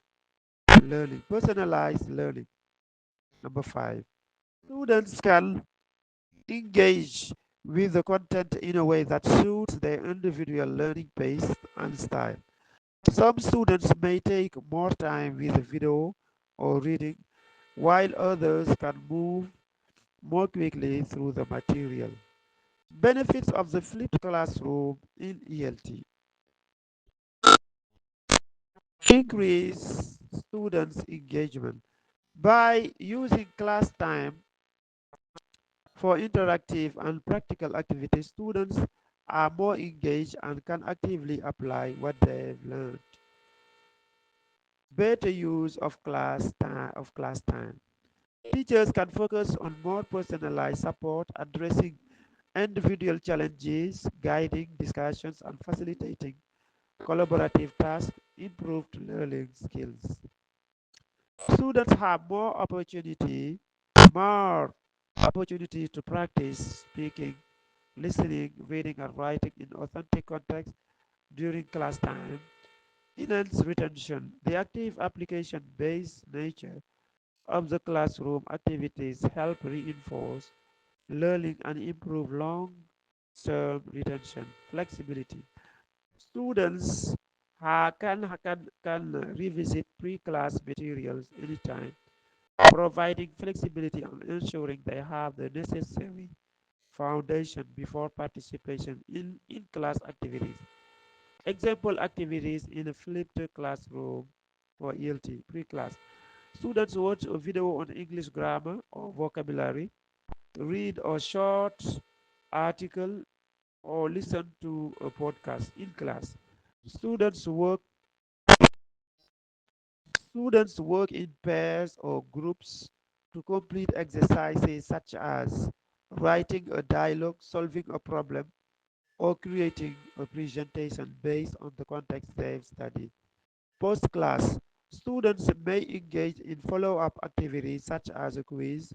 learning. Personalized learning. Number five, students can engage with the content in a way that suits their individual learning pace and style. Some students may take more time with video or reading, while others can move more quickly through the material. Benefits of the flipped classroom in ELT: increase students' engagement. By using class time for interactive and practical activities, students are more engaged and can actively apply what they've learned. Better use of class time. Teachers can focus on more personalized support, addressing individual challenges, guiding discussions, and facilitating collaborative tasks, improved learning skills. Students have more opportunity to practice speaking, listening, reading, and writing in authentic context during class time. Enhance retention. The active application-based nature of the classroom activities help reinforce learning and improve long-term retention. Flexibility. Students can revisit pre-class materials anytime, providing flexibility and ensuring they have the necessary foundation before participation in in-class activities. Example activities in a flipped classroom for ELT pre-class. Students watch a video on English grammar or vocabulary, read a short article, or listen to a podcast in class. Students work Students work in pairs or groups to complete exercises such as writing a dialogue, solving a problem, or creating a presentation based on the context they've studied. Post-class, students may engage in follow-up activities such as a quiz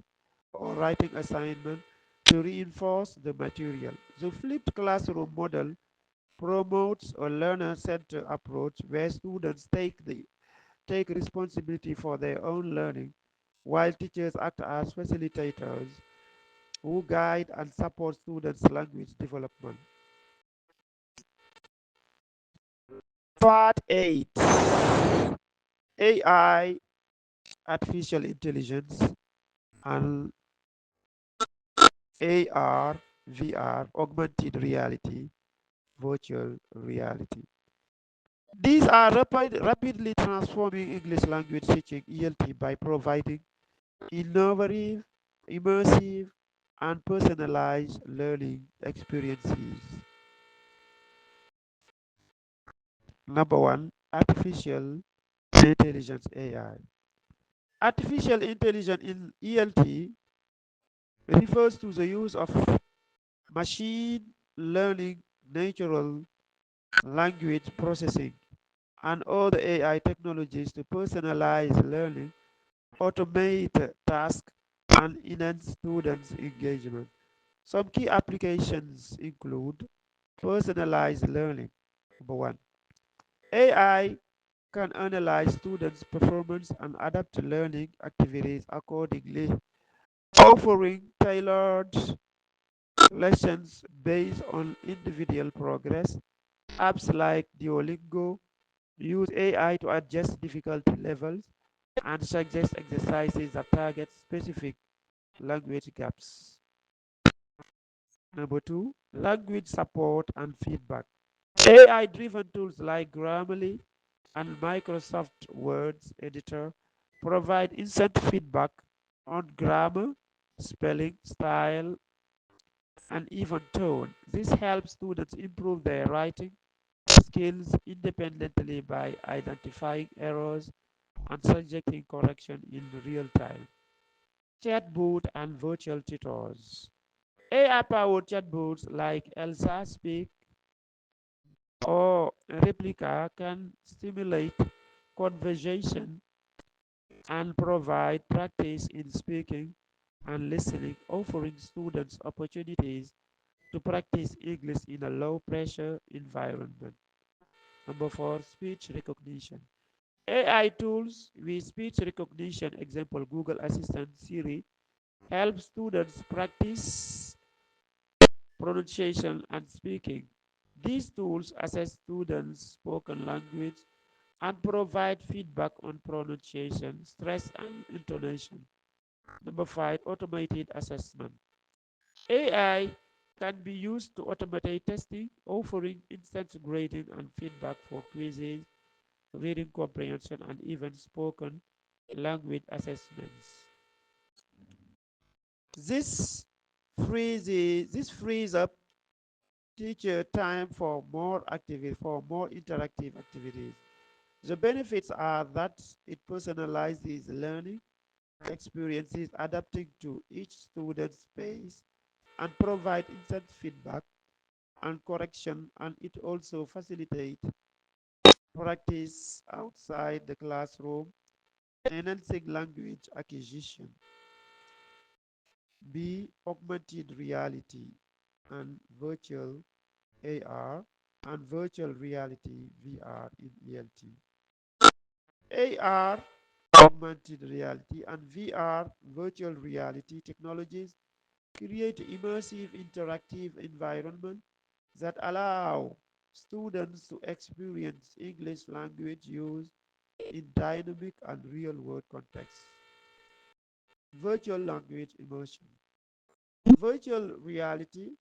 or writing assignment to reinforce the material. The flipped classroom model promotes a learner-centered approach where students take responsibility for their own learning, while teachers act as facilitators who guide and support students' language development. Part 8: AI, Artificial Intelligence, and AR, VR, Augmented Reality, Virtual Reality. These are rapidly transforming English language teaching ELT by providing innovative, immersive, and personalized learning experiences. Number one, artificial intelligence AI. Artificial intelligence in ELT refers to the use of machine learning, natural language processing, and other AI technologies to personalize learning, automate tasks, and enhance students' engagement. Some key applications include personalized learning. Number one, AI can analyze students' performance and adapt learning activities accordingly, offering tailored lessons based on individual progress. Apps like Duolingo use AI to adjust difficulty levels and suggest exercises that target specific language gaps. Number two, language support and feedback. AI driven tools like Grammarly and Microsoft Words Editor provide instant feedback on grammar, spelling, style, and even tone. This helps students improve their writing skills independently by identifying errors and suggesting correction in real time. Chatbot and virtual tutors. AI powered chatbots like Elsa Speak or replica can stimulate conversation and provide practice in speaking and listening, offering students opportunities to practice English in a low pressure environment. Number four, speech recognition. AI tools with speech recognition, example Google Assistant, Siri, help students practice pronunciation and speaking. These tools assess students' spoken language and provide feedback on pronunciation, stress, and intonation. Number five, automated assessment. AI can be used to automate testing, offering instant grading and feedback for quizzes, reading comprehension, and even spoken language assessments. This frees up teacher time for more interactive activities. The benefits are that it personalizes learning experiences, adapting to each student's pace, and provide instant feedback and correction, and it also facilitates practice outside the classroom, enhancing language acquisition. B. Augmented reality and virtual AR and virtual reality VR in ELT. AR, augmented reality, and VR, virtual reality technologies create immersive interactive environment that allow students to experience English language use in dynamic and real-world contexts. Virtual language immersion. Virtual reality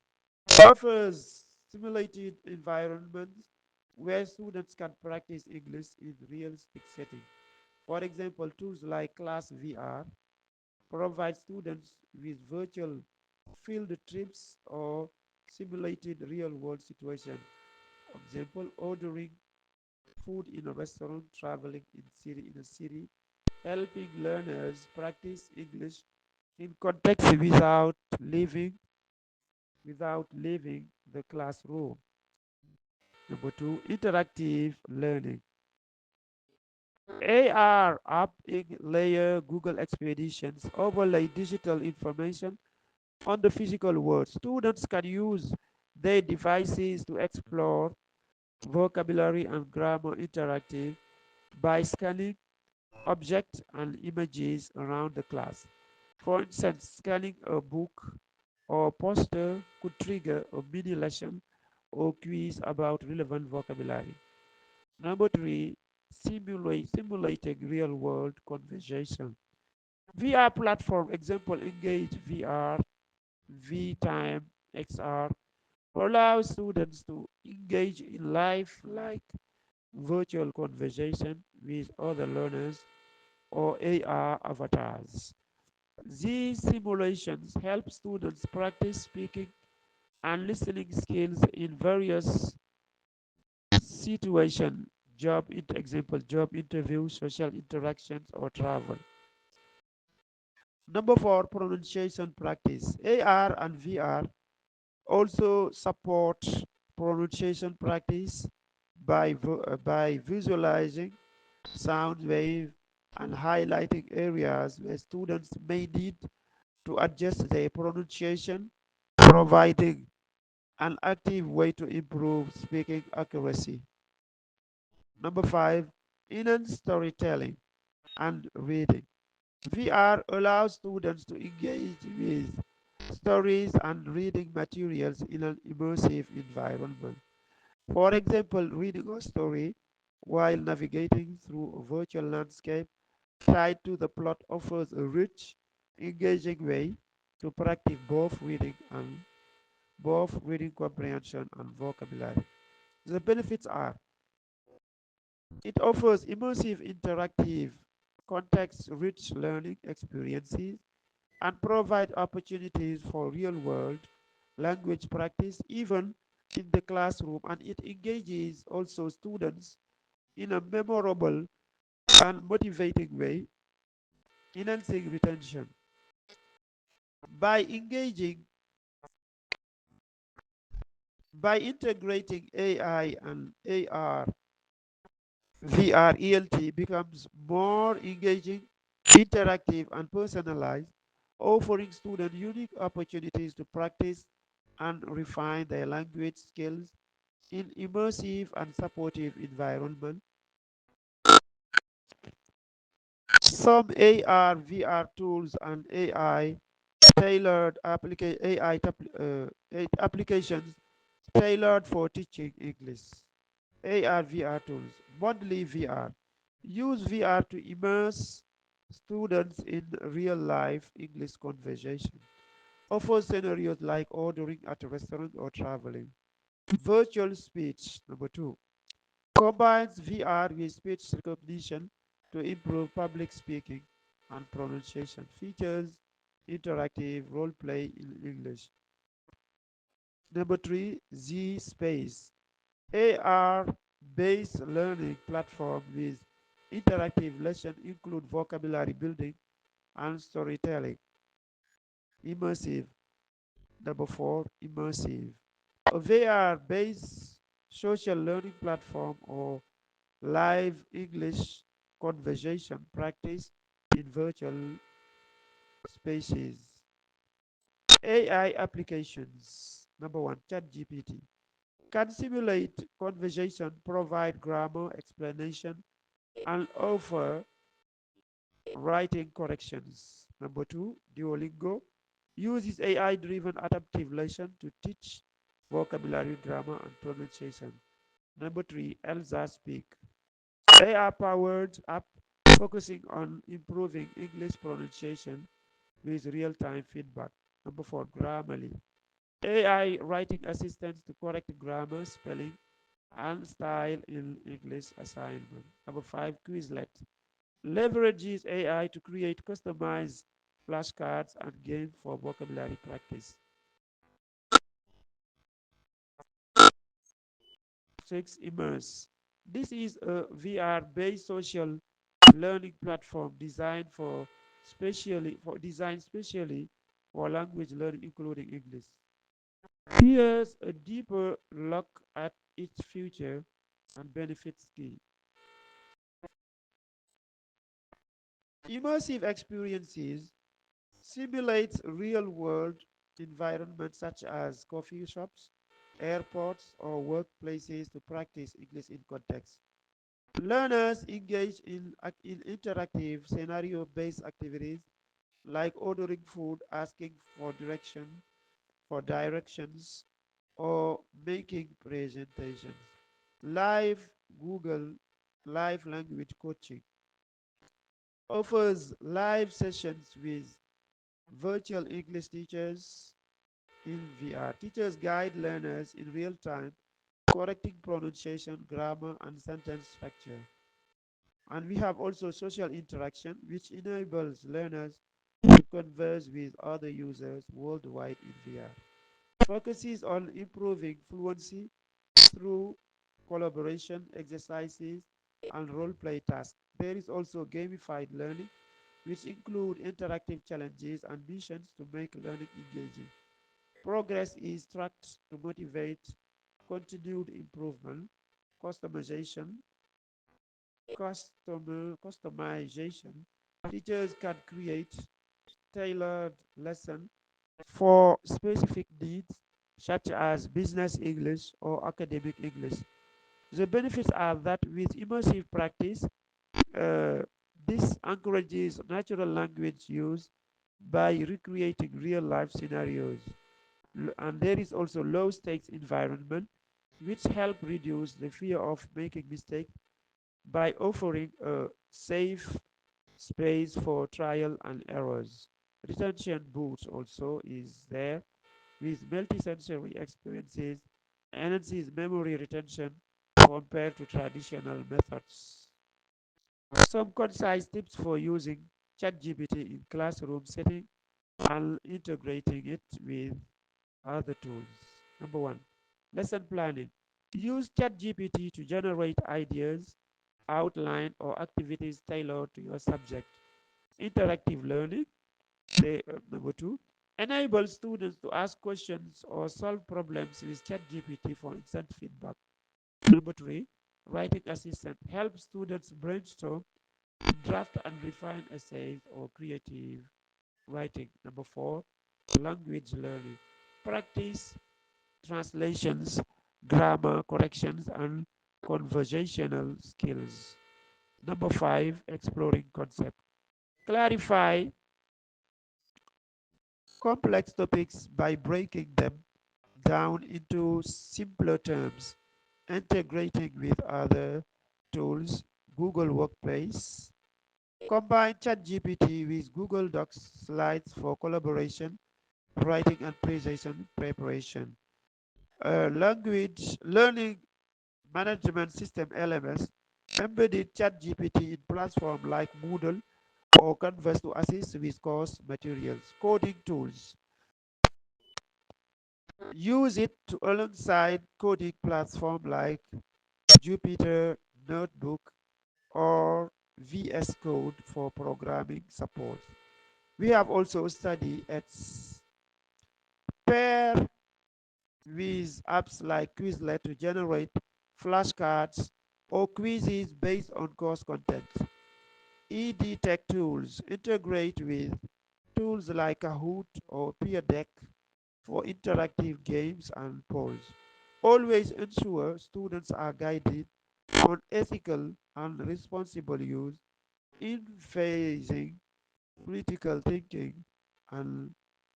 offers simulated environments where students can practice English in realistic settings. For example, tools like Class VR provide students with virtual field trips or simulated real-world situations. Example, ordering food in a restaurant, traveling in a city, helping learners practice English in context without leaving the classroom. Number two, interactive learning. AR app in layer Google Expeditions overlay digital information on the physical world. Students can use their devices to explore vocabulary and grammar interactive by scanning objects and images around the class. For instance, scanning a book or poster could trigger a mini lesson or quiz about relevant vocabulary. Number three, simulating real world conversation. VR platform, example, Engage VR, VTime XR, allows students to engage in live like virtual conversation with other learners or AR avatars. These simulations help students practice speaking and listening skills in various situations, example, job interviews, social interactions, or travel. Number four, pronunciation practice. AR and VR also support pronunciation practice by visualizing sound wave and highlighting areas where students may need to adjust their pronunciation, providing an active way to improve speaking accuracy. Number five, enhanced storytelling and reading. VR allows students to engage with stories and reading materials in an immersive environment. For example, reading a story while navigating through a virtual landscape tied to the plot offers a rich, engaging way to practice both reading comprehension and vocabulary. The benefits are it offers immersive, interactive, context-rich learning experiences and provide opportunities for real-world language practice even in the classroom, and it engages also students in a memorable and motivating way, enhancing retention. By engaging By integrating AI and AR, VR ELT becomes more engaging, interactive, and personalized, offering students unique opportunities to practice and refine their language skills in immersive and supportive environment. Some AR, VR tools and AI tailored applications tailored for teaching English. AR, VR tools. Monthly VR. Use VR to immerse students in real life English conversation. Offer scenarios like ordering at a restaurant or traveling. Virtual speech. Number two. Combines VR with speech recognition to improve public speaking and pronunciation. Features interactive role play in English. Number three, Z Space. AR based learning platform with interactive lessons include vocabulary building and storytelling. Immersive. Number four, immersive. A VR based social learning platform or live English conversation practice in virtual spaces. AI applications. Number one, ChatGPT can simulate conversation, provide grammar explanation, and offer writing corrections. Number two, Duolingo uses AI driven adaptive lesson to teach vocabulary, grammar, and pronunciation. Number three, Elsa Speak. AI powered app focusing on improving English pronunciation with real time feedback. Number four, Grammarly. AI writing assistance to correct grammar, spelling, and style in English assignment. Number five, Quizlet leverages AI to create customized flashcards and games for vocabulary practice. Six, Immerse. This is a VR-based social learning platform designed specially for language learning, including English. Here's a deeper look at its future and benefits key. Immersive experiences simulates real-world environments such as coffee shops, airports, or workplaces to practice English in context. Learners engage in interactive scenario-based activities like ordering food, asking for directions, or making presentations. Live Google Live Language Coaching offers live sessions with virtual English teachers in VR. Teachers guide learners in real time, correcting pronunciation, grammar, and sentence structure. And we have also social interaction, which enables learners to converse with other users worldwide in VR. Focuses on improving fluency through collaboration exercises and role play tasks. There is also gamified learning, which include interactive challenges and missions to make learning engaging. Progress is tracked to motivate continued improvement. Customization, customization. Teachers can create tailored lessons for specific needs, such as business English or academic English. The benefits are that with immersive practice, uh, this encourages natural language use by recreating real life scenarios. And there is also low stakes environment, which help reduce the fear of making mistakes by offering a safe space for trial and errors. Retention boost also is there with multisensory experiences, enhances memory retention compared to traditional methods. Some concise tips for using ChatGPT in classroom setting and integrating it with other tools. Number one, lesson planning. Use ChatGPT to generate ideas, outline, or activities tailored to your subject. Interactive learning. Number two. Enable students to ask questions or solve problems with ChatGPT for instant feedback. Number three, writing assistant helps students brainstorm, draft and refine essays or creative writing. Number four, language learning. Practice translations, grammar corrections, and conversational skills. Number five, exploring concepts. Clarify complex topics by breaking them down into simpler terms, integrating with other tools, Google Workplace. Combine ChatGPT with Google Docs slides for collaboration, writing, and presentation preparation. Language learning management system LMS embedded ChatGPT in platforms like Moodle or Canvas to assist with course materials. Coding tools. Use it to alongside coding platforms like Jupyter Notebook or VS Code for programming support. We have also studied at pair with apps like Quizlet to generate flashcards or quizzes based on course content. EdTech tools integrate with tools like Kahoot or Peer Deck for interactive games and polls. Always ensure students are guided on ethical and responsible use in phasing critical thinking and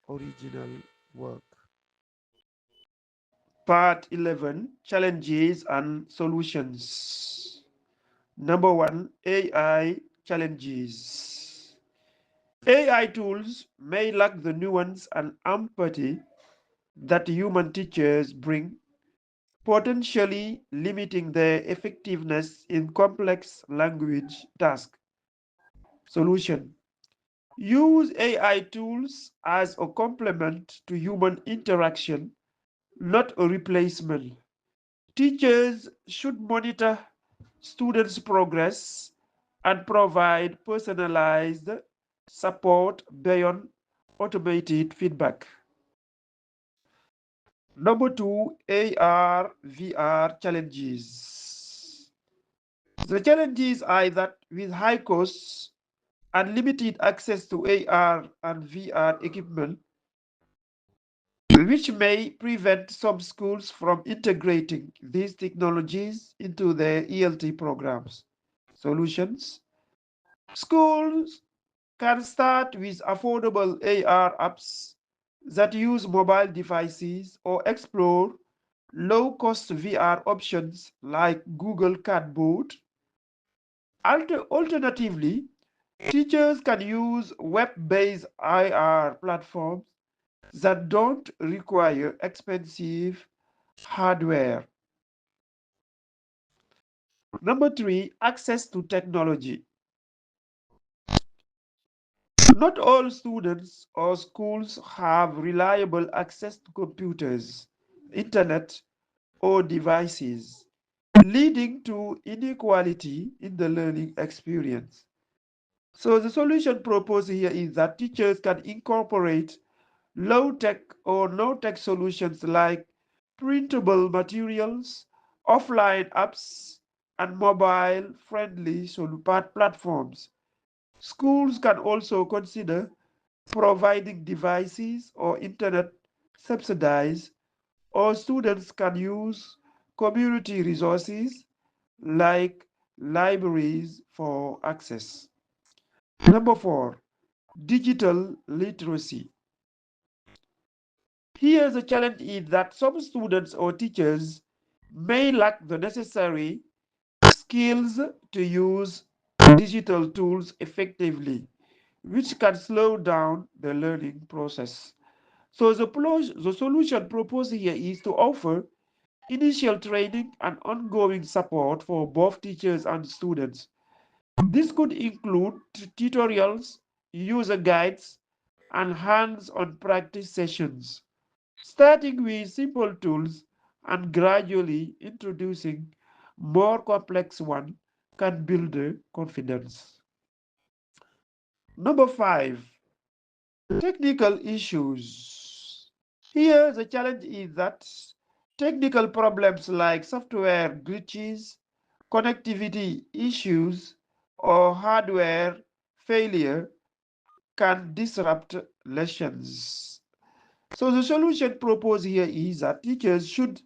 original work. Part 11, challenges and solutions. Number 1, AI challenges. AI tools may lack the nuance and empathy that human teachers bring, potentially limiting their effectiveness in complex language tasks. Solution: use AI tools as a complement to human interaction, not a replacement. Teachers should monitor students' progress and provide personalized support beyond automated feedback. Number 2, AR VR challenges. The challenges are that with high costs and limited access to AR and VR equipment, which may prevent some schools from integrating these technologies into their ELT programs. Solutions: schools can start with affordable AR apps that use mobile devices or explore low cost VR options like Google Cardboard. Alternatively, teachers can use web based IR platforms that don't require expensive hardware. Number 3, access to technology. Not all students or schools have reliable access to computers, internet, or devices, leading to inequality in the learning experience. So, the solution proposed here is that teachers can incorporate low tech or no tech solutions like printable materials, offline apps, and mobile friendly platforms. Schools can also consider providing devices or internet subsidized, or students can use community resources like libraries for access. Number 4, digital literacy. Here, the challenge is that some students or teachers may lack the necessary skills to use digital tools effectively, which can slow down the learning process. So, the solution proposed here is to offer initial training and ongoing support for both teachers and students. This could include tutorials, user guides, and hands on practice sessions, starting with simple tools and gradually introducing more complex ones can build confidence. Number 5, Technical issues. Here, the challenge is that technical problems like software glitches, connectivity issues, or hardware failure can disrupt lessons. So, the solution proposed here is that teachers should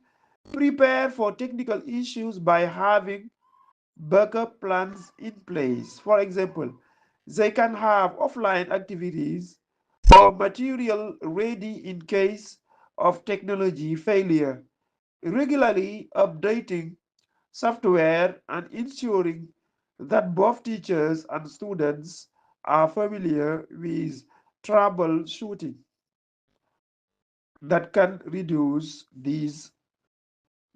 prepare for technical issues by having backup plans in place. For example, they can have offline activities or material ready in case of technology failure, regularly updating software and ensuring that both teachers and students are familiar with troubleshooting that can reduce these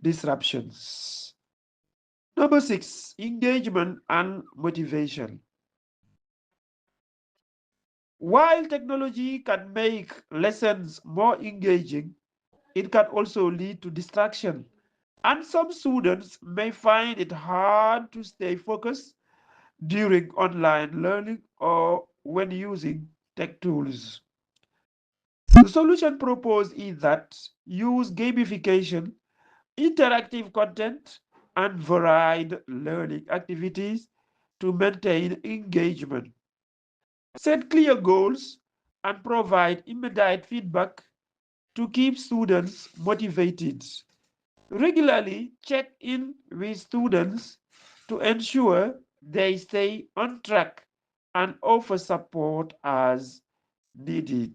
disruptions. Number six, engagement and motivation. While technology can make lessons more engaging, it can also lead to distraction. And some students may find it hard to stay focused during online learning or when using tech tools. The solution proposed is that use gamification, interactive content, and varied learning activities to maintain engagement. Set clear goals and provide immediate feedback to keep students motivated. Regularly check in with students to ensure they stay on track and offer support as needed.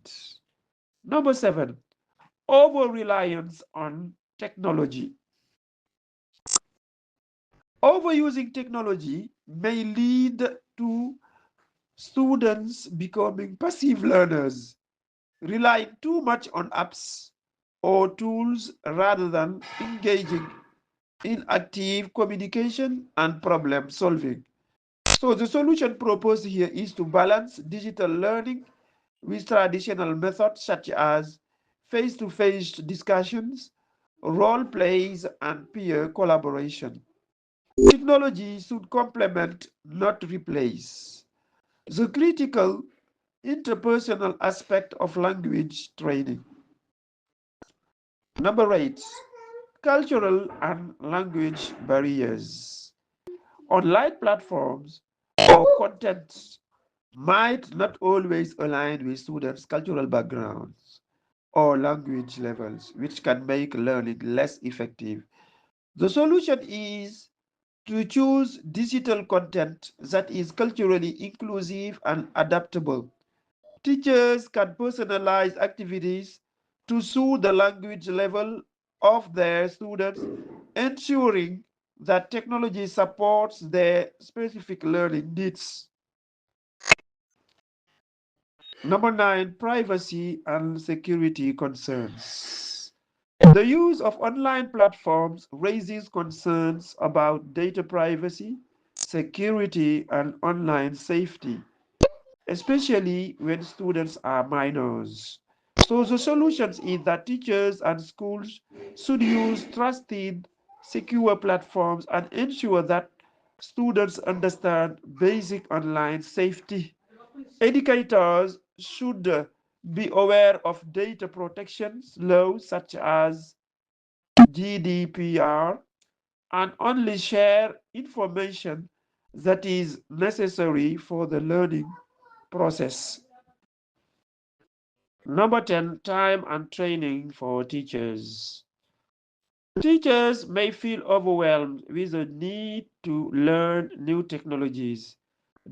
Number seven, over reliance on technology. Overusing technology may lead to students becoming passive learners, relying too much on apps or tools rather than engaging in active communication and problem solving. So, the solution proposed here is to balance digital learning with traditional methods such as face to face discussions, role plays, and peer collaboration. Technology should complement, not replace, the critical interpersonal aspect of language training. Number eight, cultural and language barriers. Online platforms or content might not always align with students' cultural backgrounds or language levels, which can make learning less effective. The solution is to choose digital content that is culturally inclusive and adaptable. Teachers can personalize activities to suit the language level of their students, ensuring that technology supports their specific learning needs. Number nine, privacy and security concerns. The use of online platforms raises concerns about data privacy, security, and online safety, especially when students are minors. So the solutions is that teachers and schools should use trusted, secure platforms and ensure that students understand basic online safety. Educators should be aware of data protection laws such as GDPR and only share information that is necessary for the learning process. Number 10, time and training for teachers. Teachers may feel overwhelmed with the need to learn new technologies,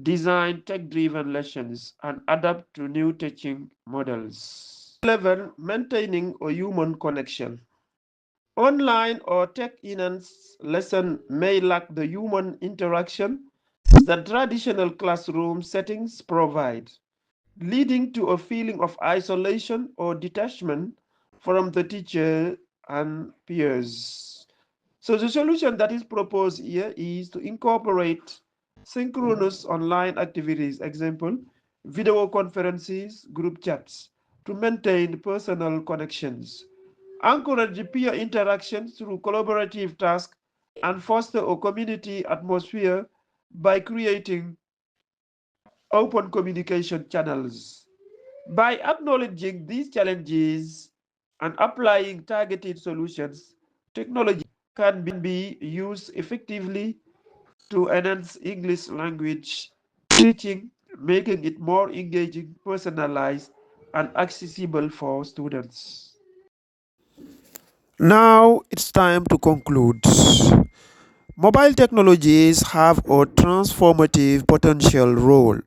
design tech driven lessons, and adapt to new teaching models. 11, maintaining a human connection. Online or tech enhanced lesson may lack the human interaction that traditional classroom settings provide, leading to a feeling of isolation or detachment from the teacher and peers. So, the solution that is proposed here is to incorporate synchronous online activities, example, video conferences, group chats, to maintain personal connections, encourage peer interaction through collaborative tasks, and foster a community atmosphere by creating open communication channels. By acknowledging these challenges and applying targeted solutions, technology can be used effectively to enhance English language teaching, making it more engaging, personalized, and accessible for students. Now it's time to conclude. Mobile technologies have a transformative potential role.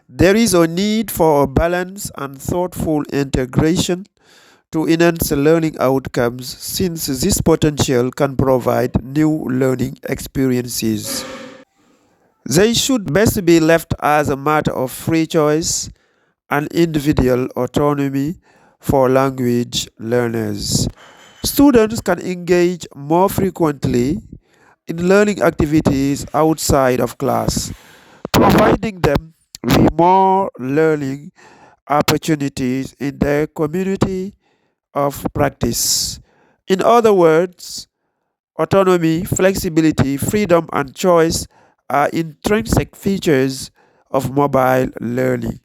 There is a need for a balanced and thoughtful integration to enhance learning outcomes since this potential can provide new learning experiences. They should best be left as a matter of free choice and individual autonomy for language learners. Students can engage more frequently in learning activities outside of class, providing them with more learning opportunities in their community of practice. In other words, autonomy, flexibility, freedom, and choice are intrinsic features of mobile learning.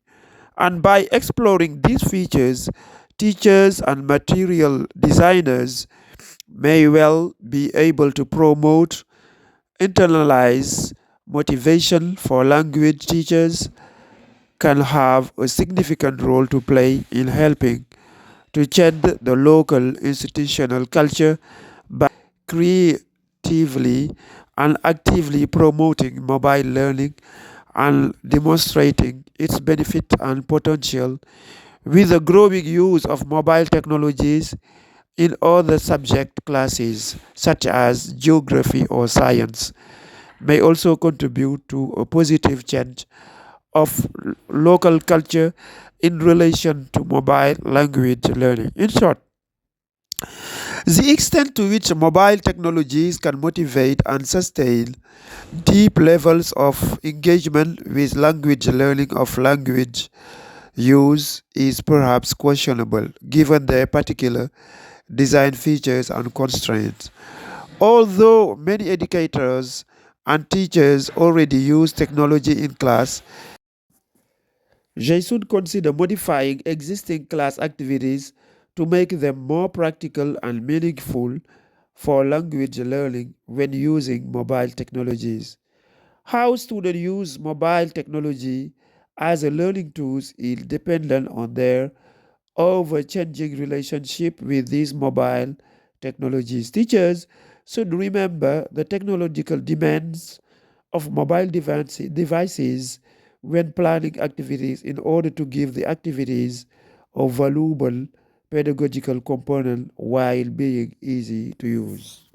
And by exploring these features, teachers and material designers may well be able to promote internalized motivation for language teachers can have a significant role to play in helping to change the local institutional culture by creatively and actively promoting mobile learning and demonstrating its benefit and potential. With the growing use of mobile technologies in other subject classes such as geography or science may also contribute to a positive change of local culture in relation to mobile language learning. In short, the extent to which mobile technologies can motivate and sustain deep levels of engagement with language learning of language use is perhaps questionable given their particular design features and constraints. Although many educators and teachers already use technology in class, they should consider modifying existing class activities to make them more practical and meaningful for language learning when using mobile technologies. How students use mobile technology as a learning tool is dependent on their ever-changing relationship with these mobile technologies. Teachers should remember the technological demands of mobile devices when planning activities in order to give the activities a valuable pedagogical component while being easy to use.